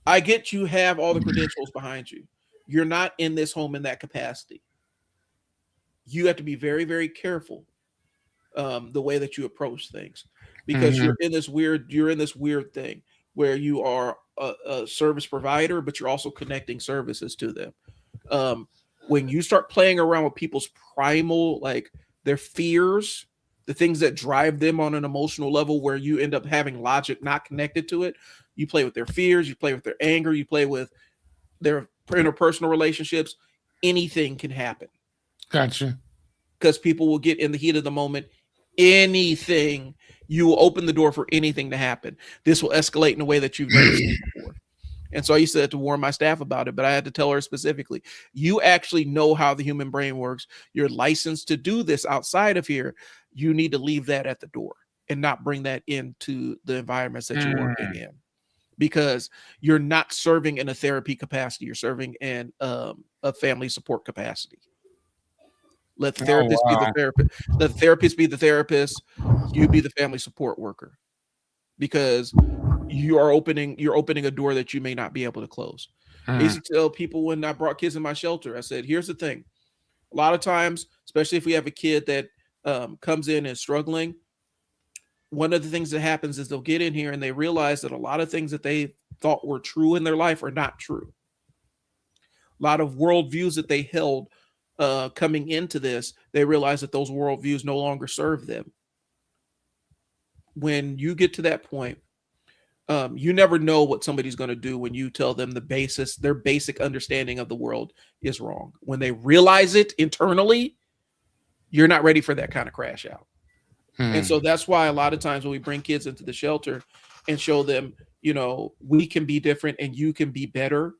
I get you have all the credentials behind you. You're not in this home in that capacity. You have to be very, very careful the way that you approach things, because you're in this weird thing where you are a service provider, but you're also connecting services to them. When you start playing around with people's primal, like their fears, the things that drive them on an emotional level, where you end up having logic not connected to it, you play with their fears, you play with their anger, you play with their interpersonal relationships, anything can happen." Gotcha. Because people will get in the heat of the moment. Anything, you will open the door for anything to happen. This will escalate in a way that you've never seen before. And so I used to warn my staff about it, but I had to tell her specifically, you actually know how the human brain works. You're licensed to do this outside of here. You need to leave that at the door and not bring that into the environments that you're working in, because you're not serving in a therapy capacity. You're serving in a family support capacity. Let the Oh therapist be the wow. therapist. Let the therapist be the therapist. You be the family support worker, because you're opening a door that you may not be able to close. I Hmm. used to tell people when I brought kids in my shelter, I said, here's the thing. A lot of times, especially if we have a kid that comes in and struggling, one of the things that happens is they'll get in here and they realize that a lot of things that they thought were true in their life are not true. A lot of worldviews that they held coming into this, they realize that those worldviews no longer serve them. When you get to that point, you never know what somebody's going to do when you tell them their basic understanding of the world is wrong. When they realize it internally, you're not ready for that kind of crash out. And so Hmm. that's why a lot of times when we bring kids into the shelter and show them, we can be different and you can be better,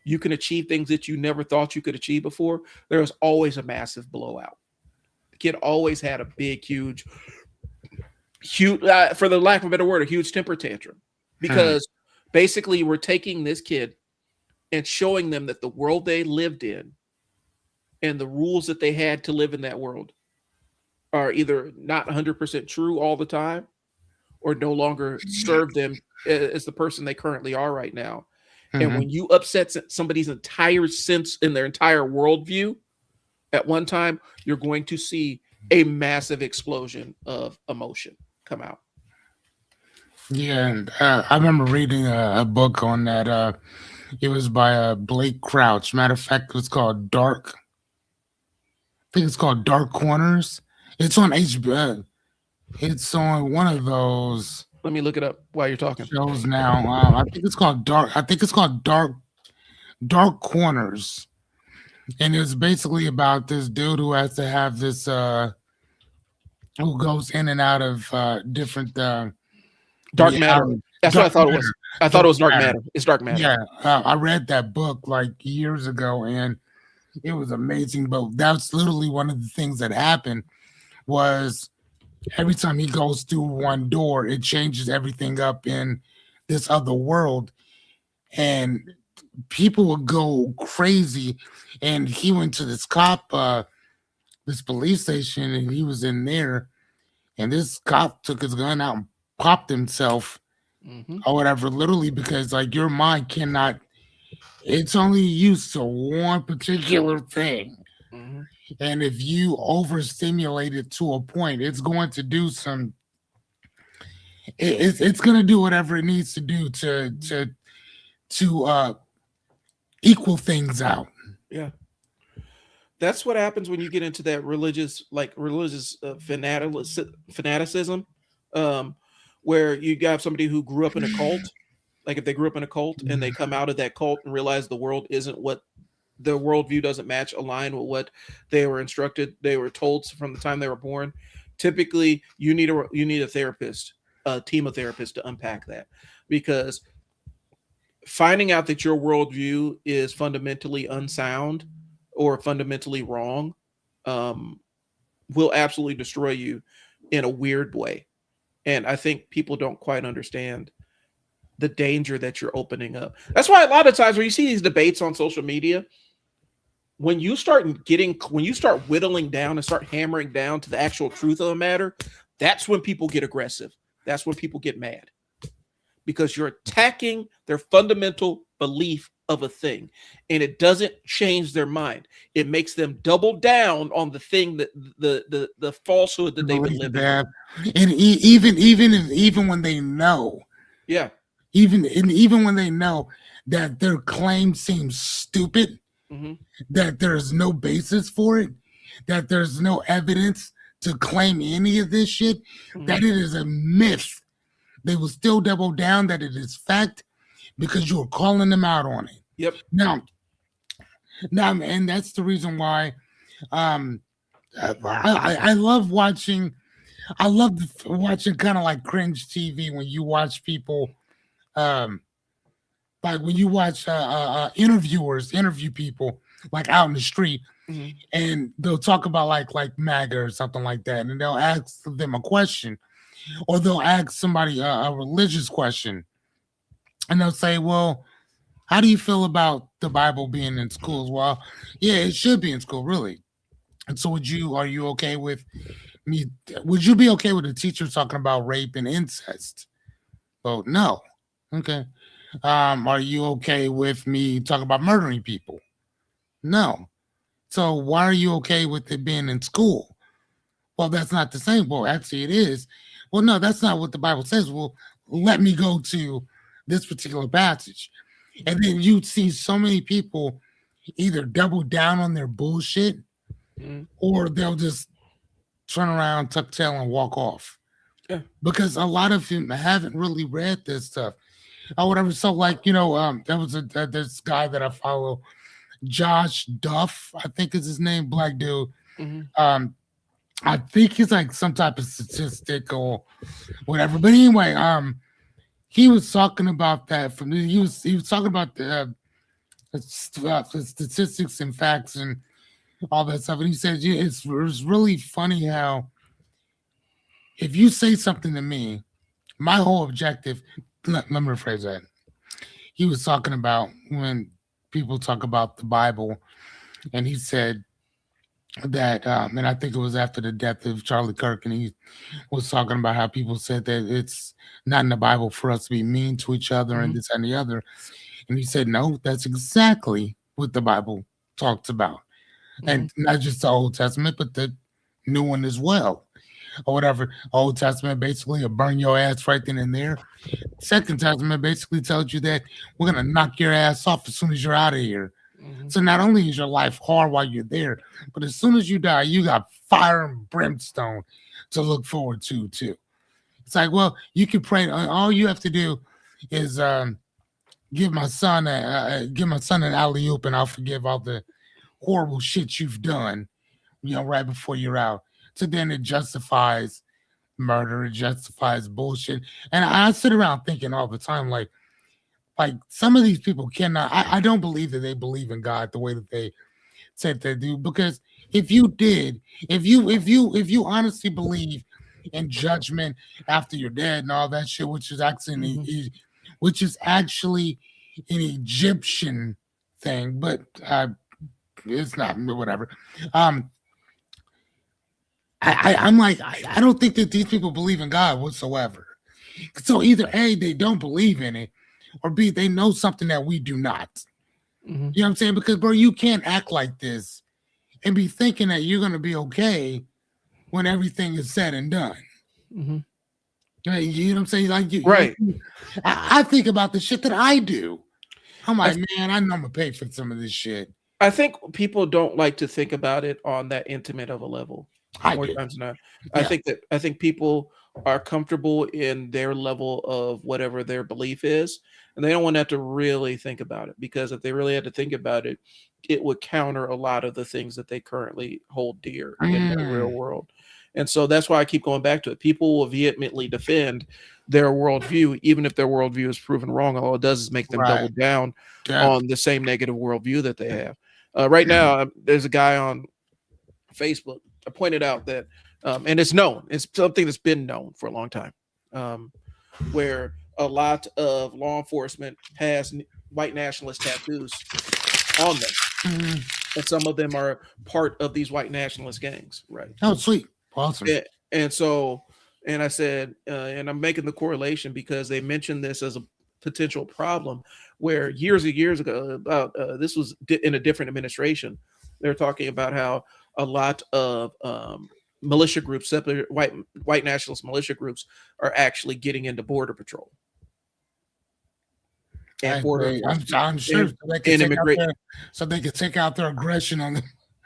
you can achieve things that you never thought you could achieve before, there's always a massive blowout. The kid always had a big, huge, for the lack of a better word, a huge temper tantrum, Hmm. because basically we're taking this kid and showing them that the world they lived in and the rules that they had to live in that world are either not 100% true all the time or no longer serve them as the person they currently are right now. And Hmm. when you upset somebody's entire sense in their entire worldview at one time, you're going to see a massive explosion of emotion come out. Yeah, and, I remember reading a book on that. It was by Blake Crouch. Matter of fact, it was called Dark. I think it's called Dark Corners. It's on HBO. It's on one of those Let me look it up while you're talking. shows now. I think it's called Dark. I think it's called Dark Corners, and it's basically about this dude who has to have this who goes in and out of different Dark matter. reality. That's what Dark I thought it was. matter. I thought it Dark was dark matter. matter. It's dark matter. Yeah, I read that book like years ago, and it was amazing. But that's literally one of the things that happened was every time he goes through one door, it changes everything up in this other world, and people would go crazy. And he went to this police station, and he was in there, and this cop took his gun out and popped himself Mm-hmm. or whatever, literally because like your mind cannot. It's only used to one particular thing. Mm-hmm. And if you overstimulate it to a point, it's going to do some. It's going to do whatever it needs to do to equal things out. Yeah. That's what happens when you get into that religious fanaticism, um, where you have somebody who grew up in a cult. Like if they grew up in a cult and they come out of that cult and realize the world isn't what their worldview doesn't align with what they were told from the time they were born. Typically, you need a therapist, a team of therapists to unpack that, because finding out that your worldview is fundamentally unsound or fundamentally wrong um, will absolutely destroy you in a weird way. And I think people don't quite understand the danger that you're opening up. That's why a lot of times when you see these debates on social media, when you start whittling down and start hammering down to the actual truth of the matter, that's when people get aggressive. That's when people get mad, because you're attacking their fundamental belief of a thing, and it doesn't change their mind. It makes them double down on the thing that the falsehood The that they've been belief that they living in. have, and even when they know, Yeah. even when they know that their claim seems stupid, Hmm. that there's no basis for it, that there's no evidence to claim any of this shit, Hmm. that it is a myth. They will still double down that it is fact because you're calling them out on it. Yep. Now, and that's the reason why um, I love watching. I love watching kind of like cringe TV when you watch people, um, like when you watch interviewers interview people like out in the street, Hmm. and they'll talk about like MAGA or something like that, and they'll ask them a question, or they'll ask somebody a religious question, and they'll say, "Well, how do you feel about the Bible being in schools?" Well, yeah, it should be in school, really. And so are you okay with me? Would you be okay with a teacher talking about rape and incest? Well, no. Okay. Are you okay with me talking about murdering people? No. So why are you okay with it being in school? Well, that's not the same. Well, actually, it is. Well, no, that's not what the Bible says. Well, let me go to this particular passage. And then you see so many people either double down on their bullshit Mm-hmm. or they'll just turn around, tuck tail, and walk off. Yeah. Because a lot of them haven't really read this stuff or whatever. So, like, there was this guy that I follow, Josh Duff, I think is his name, black dude. Mm-hmm. Um, I think he's like some type of statistic or whatever. But anyway, he was talking about that he was talking about the statistics and facts and all that stuff. And he said, yeah, it's really funny how if you say something to me, my whole objective, let me rephrase that. He was talking about when people talk about the Bible, and he said that, and I think it was after the death of Charlie Kirk, and he was talking about how people said that it's not in the Bible for us to be mean to each other and Mm-hmm. this and the other. And he said, no, that's exactly what the Bible talks about. Mm-hmm. And not just the Old Testament, but the new one as well. Or whatever. Old Testament basically will burn your ass right then and there. Second Testament basically tells you that we're gonna knock your ass off as soon as you're out of here. Mm-hmm. So not only is your life hard while you're there, but as soon as you die, you got fire and brimstone to look forward to too. It's like, well, you can pray. All you have to do is give my son an alley oop, and I'll forgive all the horrible shit you've done. Right before you're out. So then it justifies murder, it justifies bullshit. And I sit around thinking all the time, like some of these people cannot. I don't believe that they believe in God the way that they said they do. Because if you did, if you honestly believe in judgment after you're dead and all that shit, which is actually an Egyptian thing, but it's not whatever. Um, I'm like, I don't think that these people believe in God whatsoever. So either A, they don't believe in it, or B, they know something that we do not. Mm-hmm. You know what I'm saying? Because, bro, you can't act like this and be thinking that you're going to be okay when everything is said and done. Mm-hmm. You know what I'm saying? Like, Right. I think about the shit that I do. I'm I, like, man, I know I'm going to pay for some of this shit. I think people don't like to think about it on that intimate of a level. I More do. times than not. Yeah. I think people are comfortable in their level of whatever their belief is, and they don't want to have to really think about it, because if they really had to think about it, it would counter a lot of the things that they currently hold dear in the real world. And so that's why I keep going back to it. People will vehemently defend their worldview, even if their worldview is proven wrong. All it does is make them Right. double down Yeah. on the same negative worldview that they have. Right now, there's a guy on Facebook. I pointed out that, and it's known, it's something that's been known for a long time, where a lot of law enforcement has white nationalist tattoos on them. Mhm. And some of them are part of these white nationalist gangs, right? Oh, sweet. Awesome. And so, and I said, and I'm making the correlation because they mentioned this as a potential problem where years and years ago, about this was in a different administration, they're talking about how a lot of militia groups, separate white nationalist militia groups, are actually getting into border patrol and border enforcement. I'm sure and so they could take out their aggression on them.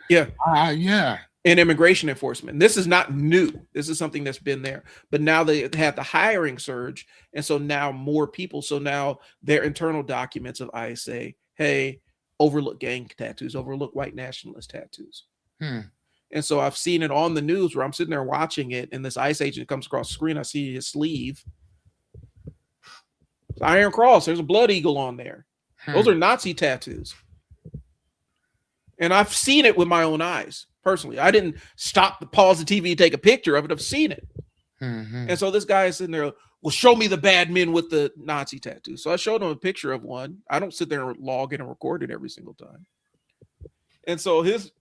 Yeah. Yeah. And immigration enforcement. This is not new. This is something that's been there. But now they have the hiring surge. And so now more people. So now their internal documents of ICE say, hey, overlook gang tattoos, overlook white nationalist tattoos. And so I've seen it on the news where I'm sitting there watching it, and this ICE agent comes across the screen. I see his sleeve. It's Iron Cross. There's a blood eagle on there. Those are Nazi tattoos. And I've seen it with my own eyes, personally. I didn't pause the TV, take a picture of it. I've seen it. And so this guy is sitting there, well, show me the bad men with the Nazi tattoos. So I showed him a picture of one. I don't sit there and log in and record it every single time. And so his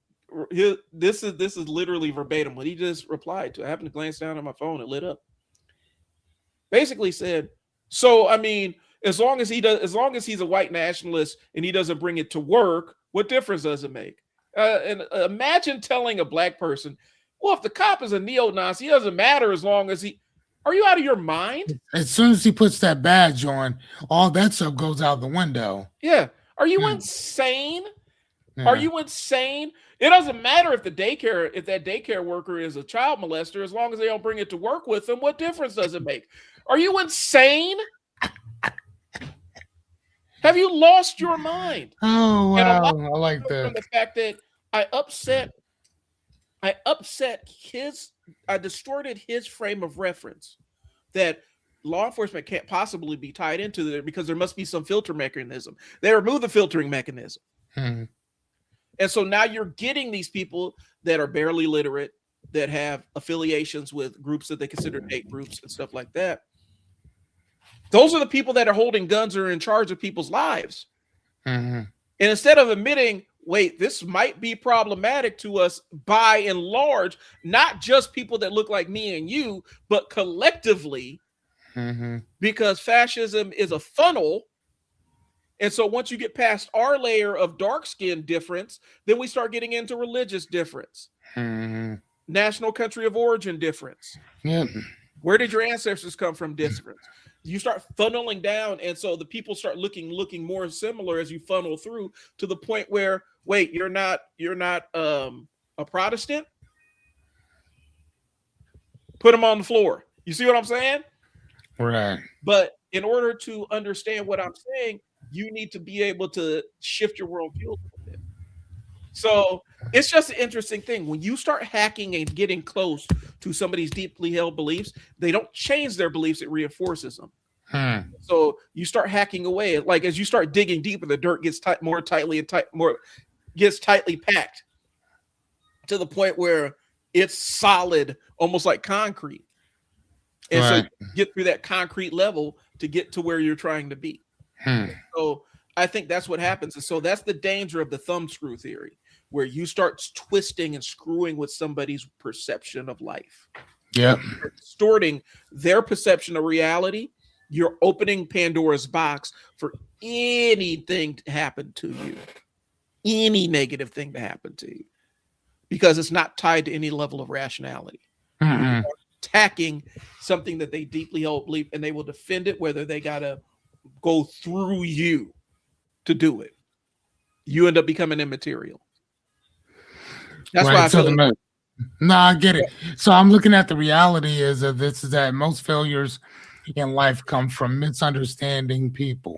this is literally verbatim what he just replied to. I happened to glance down at my phone, it lit up. Basically said, so I mean, as long as he's a white nationalist and he doesn't bring it to work, what difference does it make? And imagine telling a black person, well, if the cop is a neo-Nazi, it doesn't matter as long as he. Are you out of your mind? As soon as he puts that badge on, all that stuff goes out the window. Yeah. Are you Hmm. insane? Yeah. Are you insane? It doesn't matter if that daycare worker is a child molester, as long as they don't bring it to work with them. What difference does it make? Are you insane? Have you lost your mind? Oh And a wow, lot I like from that. the fact that I distorted his frame of reference that law enforcement can't possibly be tied into there because there must be some filter mechanism. They remove the filtering mechanism. Hmm. And so now you're getting these people that are barely literate, that have affiliations with groups that they consider hate groups and stuff like that. Those are the people that are holding guns or in charge of people's lives. Hmm. And instead of admitting, wait, this might be problematic to us by and large, not just people that look like me and you, but collectively, Hmm. because fascism is a funnel. And so once you get past our layer of dark skin difference, then we start getting into religious difference, Hmm. national country of origin difference. Yep. Where did your ancestors come from difference? You start funneling down. And so the people start looking more similar as you funnel through to the point where, wait, you're not a Protestant? Put them on the floor. You see what I'm saying? Right. But in order to understand what I'm saying, you need to be able to shift your worldview a little bit. So it's just an interesting thing. When you start hacking and getting close to somebody's deeply held beliefs, they don't change their beliefs, it reinforces them. Hmm. So you start hacking away. Like as you start digging deeper, the dirt gets more tightly packed to the point where it's solid, almost like concrete. And so Right. you get through that concrete level to get to where you're trying to be. Hmm. So I think that's what happens. And so that's the danger of the thumb screw theory, where you start twisting and screwing with somebody's perception of life. Yep. You're distorting their perception of reality. You're opening Pandora's box for anything to happen to you, any negative thing to happen to you, because it's not tied to any level of rationality. Hmm. Attacking something that they deeply hold belief, and they will defend it whether they gotta go through you to do it. You end up becoming immaterial. That's why Right. I So feel like, no, I get it. So I'm looking at the reality is that this is that most failures in life come from misunderstanding people,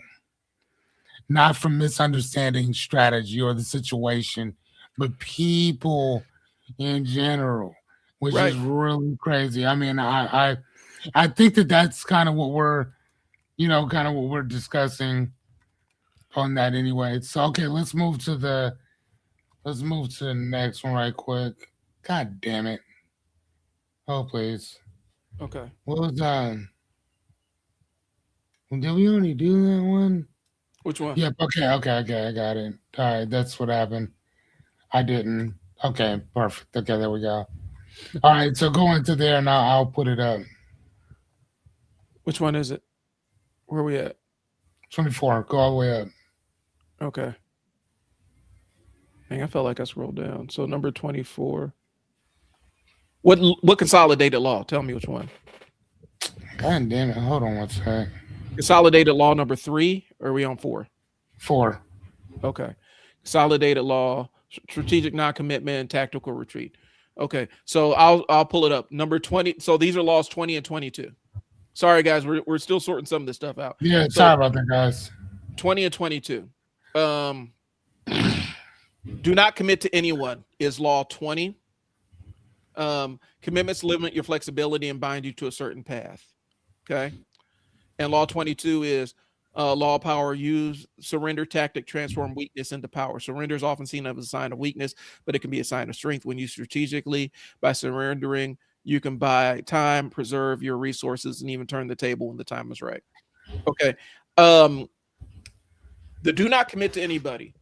not from misunderstanding strategy or the situation, but people in general, which is right. really crazy. I mean, I think that that's kind of what we're, kind of what we're discussing on that anyway. So okay, let's move to the next one right quick. God damn it! Oh please, Okay. what was that? Did we already do that one? Which one? Yep. Okay. I got it. All right, that's what happened. I didn't. Okay, perfect. Okay, there we go. All right, so go into there and I'll put it up. Which one is it? Where are we at? 24. Go all the way up. Okay. Dang, I felt like I scrolled down. So number 24. What consolidated law? Tell me which one. God damn it. Hold on one sec. Consolidated law number 3, or are we on 4? 4. Okay. Consolidated law, strategic non-commitment, tactical retreat. Okay. So I'll pull it up. Number 20. So these are laws 20 and 22. Sorry guys, we're still sorting some of this stuff out. Yeah, So sorry about that, guys. 20 and 22. Do not commit to anyone is law 20. Commitments limit your flexibility and bind you to a certain path. Okay. And law 22 is law power use surrender tactic transform weakness into power. Surrender is often seen as a sign of weakness, but it can be a sign of strength when used strategically. By surrendering, you can buy time, preserve your resources, and even turn the table when the time is right. Okay. The do not commit to anybody.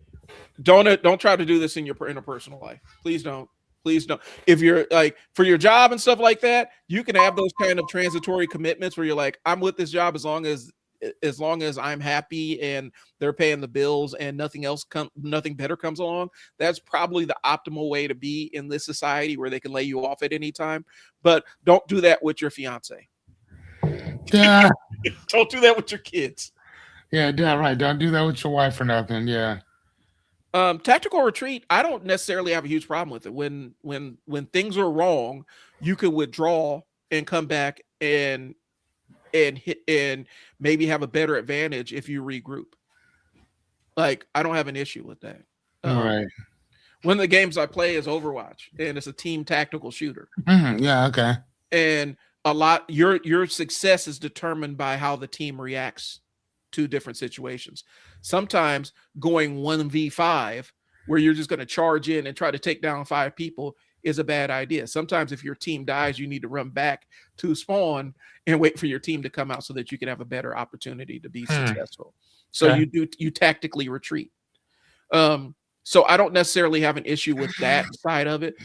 Don't try to do this in your interpersonal life. Please don't. Please don't. If you're like for your job and stuff like that, you can have those kind of transitory commitments where you're like, I'm with this job as long as I'm happy and they're paying the bills and nothing better comes along. That's probably the optimal way to be in this society where they can lay you off at any time. But don't do that with your fiance. Yeah. Don't do that with your kids. Yeah, right. Don't do that with your wife or nothing. Yeah. Tactical retreat, I don't necessarily have a huge problem with it. When things are wrong, you can withdraw and come back and hit and maybe have a better advantage if you regroup. Like I don't have an issue with that. Right. One of the games I play is Overwatch, and it's a team tactical shooter. Yeah. Okay. And a lot your success is determined by how the team reacts to different situations. Sometimes going 1v5 where you're just going to charge in and try to take down 5 people is a bad idea. Sometimes if your team dies, you need to run back to spawn and wait for your team to come out so that you can have a better opportunity to be successful. So you tactically retreat. So I don't necessarily have an issue with that side of it.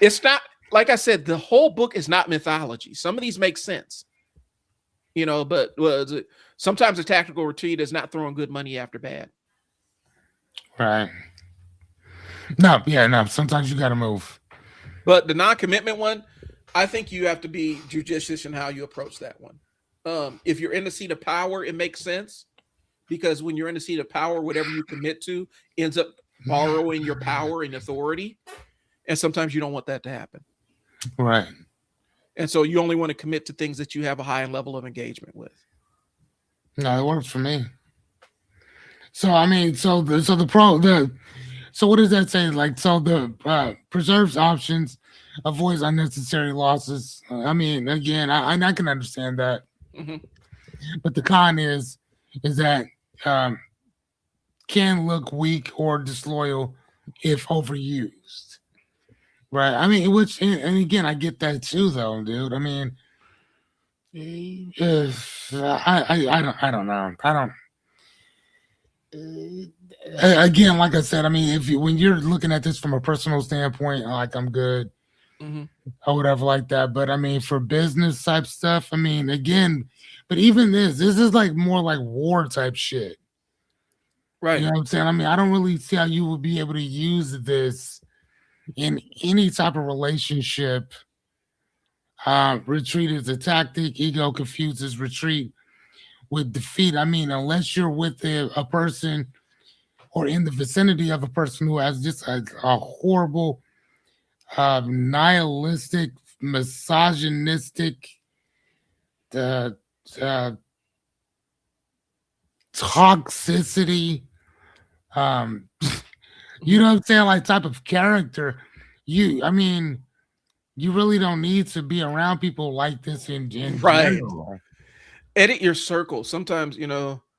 It's not, like I said, the whole book is not mythology. Some of these make sense, but sometimes a tactical retreat is not throwing good money after bad. Right. No. Sometimes you got to move. But the non-commitment one, I think you have to be judicious in how you approach that one. If you're in the seat of power, it makes sense because when you're in the seat of power, whatever you commit to ends up borrowing your power and authority. And sometimes you don't want that to happen. Right. And so you only want to commit to things that you have a high level of engagement with. No, it works for me. So I mean, so what does that say? Like, so the preserves options, avoids unnecessary losses. I mean, again, I can understand that, but the con is that can look weak or disloyal if overused. Right. I mean, and again, I get that too, though, dude. I mean, I don't know. Again, like I said, I mean, when you're looking at this from a personal standpoint, like I'm good or whatever like that. But I mean, for business type stuff, I mean, again, but even this is like more like war type shit. Right. You know what I'm saying? I mean, I don't really see how you would be able to use this in any type of relationship. Retreat is a tactic. Ego confuses retreat with defeat. I mean, unless you're with a person or in the vicinity of a person who has just a horrible, nihilistic, misogynistic, toxicity, you know what I'm saying, like type of character, I mean, you really don't need to be around people like this in general. Edit your circle. Sometimes,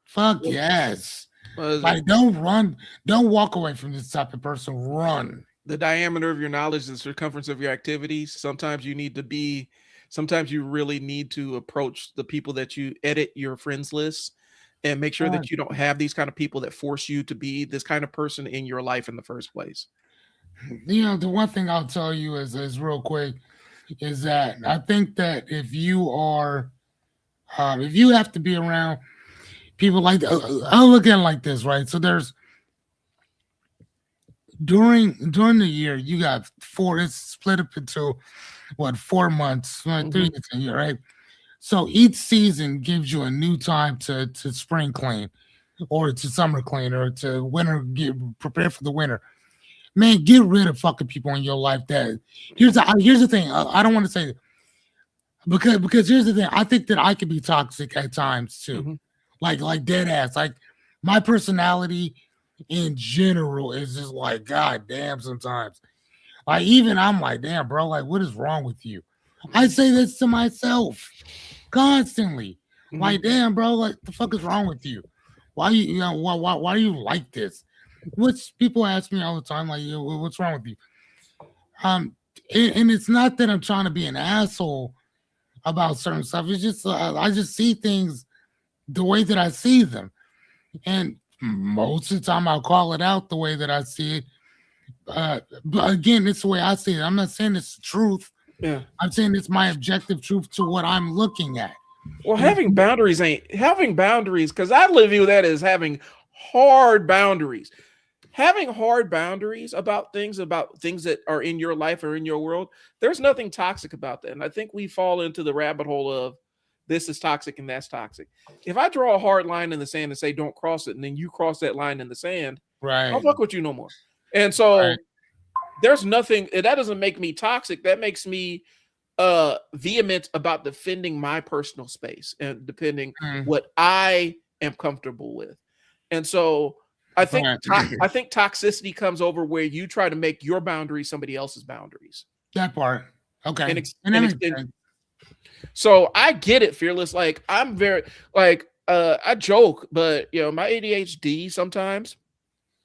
fuck yes. Like, don't walk away from this type of person. Run. The diameter of your knowledge, the circumference of your activities. Sometimes you really need to approach the people that you edit your friends list and make sure that you don't have these kind of people that force you to be this kind of person in your life in the first place. The one thing I'll tell you is real quick is that I think that if you have to be around people like I'll look at it like this, right? So there's during the year you got it's split up into 4 months, 3 months a year, right? So each season gives you a new time to spring clean or to summer clean or to winter, prepare for the winter. Man, get rid of fucking people in your life. Here's the thing. I don't want to say because here's the thing. I think that I can be toxic at times too, like dead ass. Like my personality in general is just like god damn. Sometimes, like even I'm like, damn, bro. Like, what is wrong with you? I say this to myself constantly. Like, damn, bro. Like, the fuck is wrong with you? Why are you like this? Which people ask me all the time, like, what's wrong with you? And it's not that I'm trying to be an asshole about certain stuff. It's just I just see things the way that I see them, and Most of the time, I'll call it out the way that I see it. But again, it's the way I see it. I'm not saying it's the truth. Yeah. I'm saying it's my objective truth to what I'm looking at. Well, having boundaries ain't having boundaries, because I view that as having hard boundaries. Having hard boundaries about things that are in your life or in your world, there's nothing toxic about that. And I think we fall into the rabbit hole of this is toxic and that's toxic. If I draw a hard line in the sand and say don't cross it, and then you cross that line in the sand, Right. I'll fuck with you no more. And Right. so there's nothing that doesn't make me toxic. That makes me vehement about defending my personal space and depending what I am comfortable with. And so I think Right. I think toxicity comes over where you try to make your boundaries somebody else's boundaries. That part. Okay. And, And that makes sense. so I get it, Fearless. Like I'm very like I joke, but you know, my ADHD sometimes,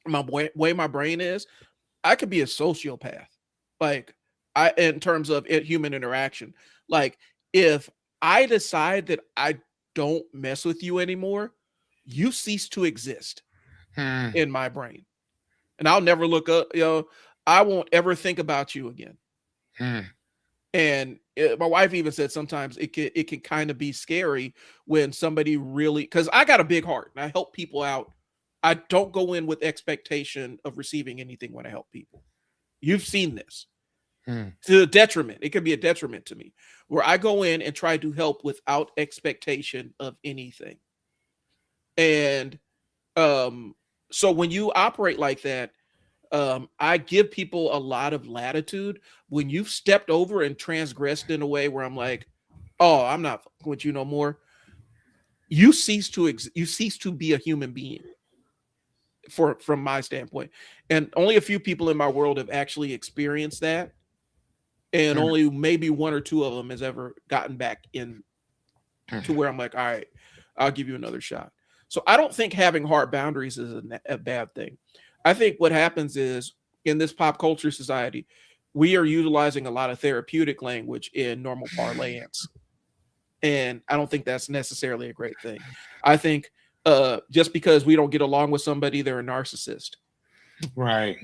my way my brain is, I could be a sociopath. Like I in terms of human interaction. Like if I decide that I don't mess with you anymore, you cease to exist in my brain. And I'll never look up, you know, I won't ever think about you again. And my wife even said sometimes it can kind of be scary when somebody really, because I got a big heart and I help people out. I don't go in with expectation of receiving anything when I help people. You've seen this to the detriment. It can be a detriment to me where I go in and try to help without expectation of anything. And so when you operate like that, I give people a lot of latitude. When you've stepped over and transgressed in a way where I'm like, oh, I'm not fucking with you no more, you cease to be a human being from my standpoint. And only a few people in my world have actually experienced that. And only maybe one or two of them has ever gotten back in to where I'm like, all right, I'll give you another shot. So I don't think having hard boundaries is a bad thing. I think what happens is in this pop culture society, we are utilizing a lot of therapeutic language in normal parlance. And I don't think that's necessarily a great thing. I think just because we don't get along with somebody, they're a narcissist. Right.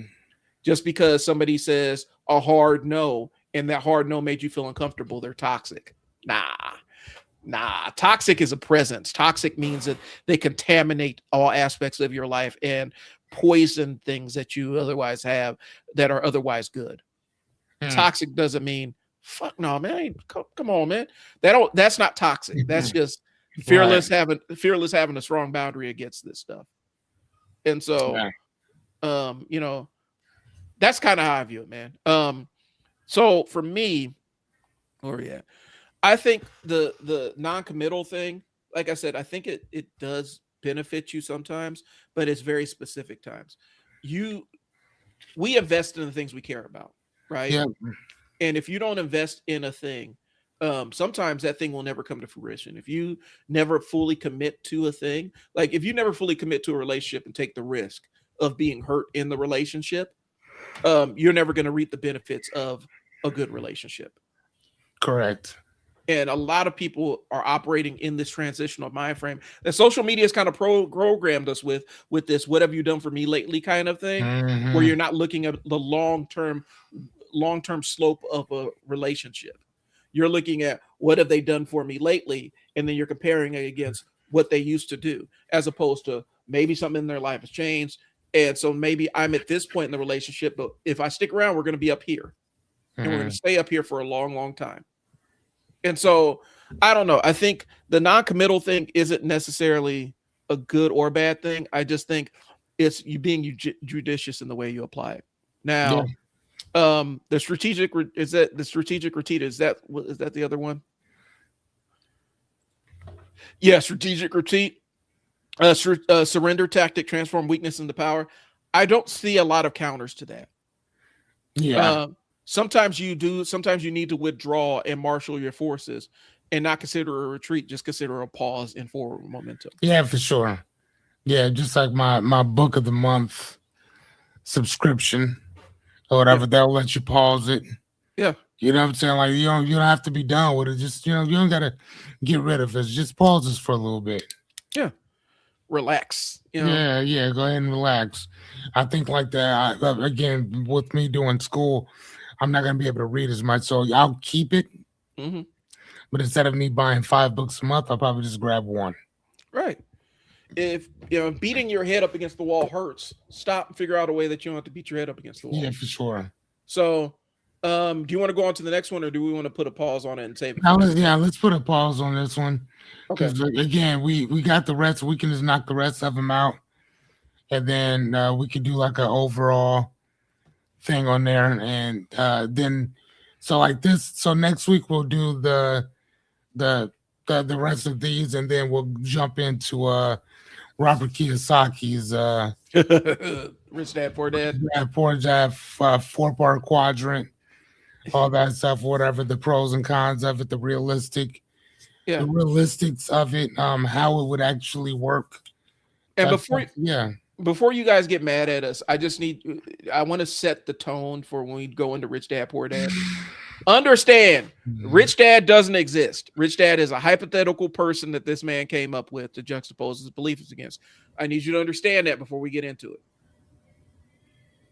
Just because somebody says a hard no and that hard no made you feel uncomfortable, they're toxic. Nah. Toxic is a presence. Toxic means that they contaminate all aspects of your life and poison things that you otherwise have that are otherwise good. Toxic doesn't mean fuck no, man. Come on, man. That's not toxic. That's just fearless having a strong boundary against this stuff. And so you know, that's kind of how I view it, man. So for me, I think the non-committal thing, like I said, I think it does benefit you sometimes, but it's very specific times. We invest in the things we care about, right? Yeah. And if you don't invest in a thing, sometimes that thing will never come to fruition. If you never fully commit to a thing, like if you never fully commit to a relationship and take the risk of being hurt in the relationship, you're never going to reap the benefits of a good relationship. Correct. And a lot of people are operating in this transitional mind frame that social media has kind of programmed us with this "what have you done for me lately" kind of thing, where you're not looking at the long-term slope of a relationship. You're looking at what have they done for me lately, and then you're comparing it against what they used to do, as opposed to maybe something in their life has changed. And so maybe I'm at this point in the relationship, but if I stick around, we're going to be up here and we're going to stay up here for a long, long time. And so I don't know. I think the non-committal thing isn't necessarily a good or bad thing. I just think it's you being judicious in the way you apply it. Now, the strategic retreat, is that the other one? Yeah, strategic retreat. Surrender tactic, transform weakness into power. I don't see a lot of counters to that. Yeah. Sometimes you do. Sometimes you need to withdraw and marshal your forces and not consider a retreat. Just consider a pause in forward momentum. Yeah, for sure. Yeah, just like my book of the month subscription or whatever, they'll let you pause it. Yeah. You know what I'm saying? Like you don't have to be done with it. Just you don't gotta get rid of it. Just pause this for a little bit. Yeah. relax. Yeah, go ahead and relax. I think like that. Again, with me doing school, I'm not gonna be able to read as much, so I'll keep it. Hmm. But instead of me buying 5 books a month, I'll probably just grab one. Right. If beating your head up against the wall hurts, stop and figure out a way that you don't have to beat your head up against the wall. Yeah, for sure. So, do you want to go on to the next one, or do we want to put a pause on it and save it for Now, next week? let's put a pause on this one Okay. because again, we got the rest. We can just knock the rest of them out, and then we can do like an overall thing on there, and then so like this. So next week we'll do the the rest of these, and then we'll jump into Robert Kiyosaki's Rich Dad Poor Dad. Poor Jab 4-part quadrant, all that stuff, whatever the pros and cons of it, Yeah. the realistics of it, how it would actually work. And That's yeah. before you guys get mad at us, I want to set the tone for when we go into Rich Dad Poor Dad. Understand, Rich Dad doesn't exist. Rich Dad is a hypothetical person that this man came up with to juxtapose his beliefs against. I need you to understand that before we get into it,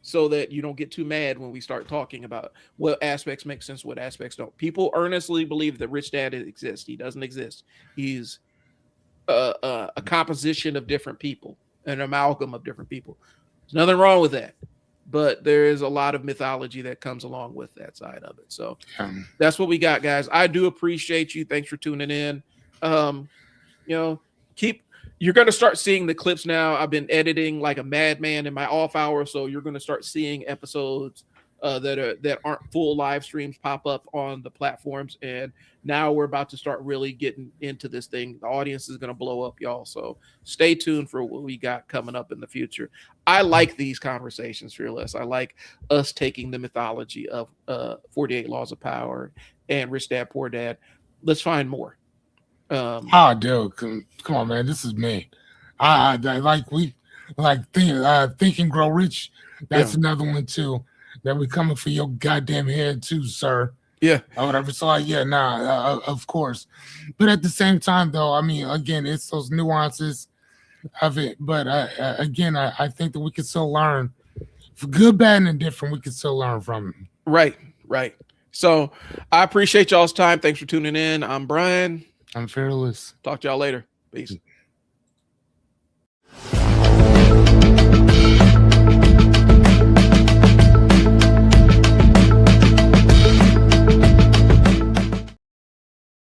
so that you don't get too mad when we start talking about what aspects make sense, what aspects don't. People earnestly believe that Rich Dad exists. He doesn't exist. He's a composition of different people, an amalgam of different people. There's nothing wrong with that, but there is a lot of mythology that comes along with that side of it. So that's what we got, guys. I do appreciate you. Thanks for tuning in. Keep You're going to start seeing the clips now. I've been editing like a madman in my off hour, so you're going to start seeing episodes that aren't full live streams pop up on the platforms. And now we're about to start really getting into this thing. The audience is going to blow up, y'all. So stay tuned for what we got coming up in the future. I like these conversations, Fearless. I like us taking the mythology of 48 Laws of Power and Rich Dad Poor Dad. Let's find more. Dude, come on, man. This is me. I Think and Grow Rich. That's another one too. That we coming for your goddamn head too, sir. Yeah. Or whatever. So of course. But at the same time, though, I mean, again, it's those nuances of it. But again, I think that we can still learn, for good, bad, and indifferent. We can still learn from it. Right. So I appreciate y'all's time. Thanks for tuning in. I'm Brian. I'm Fearless. Talk to y'all later. Peace.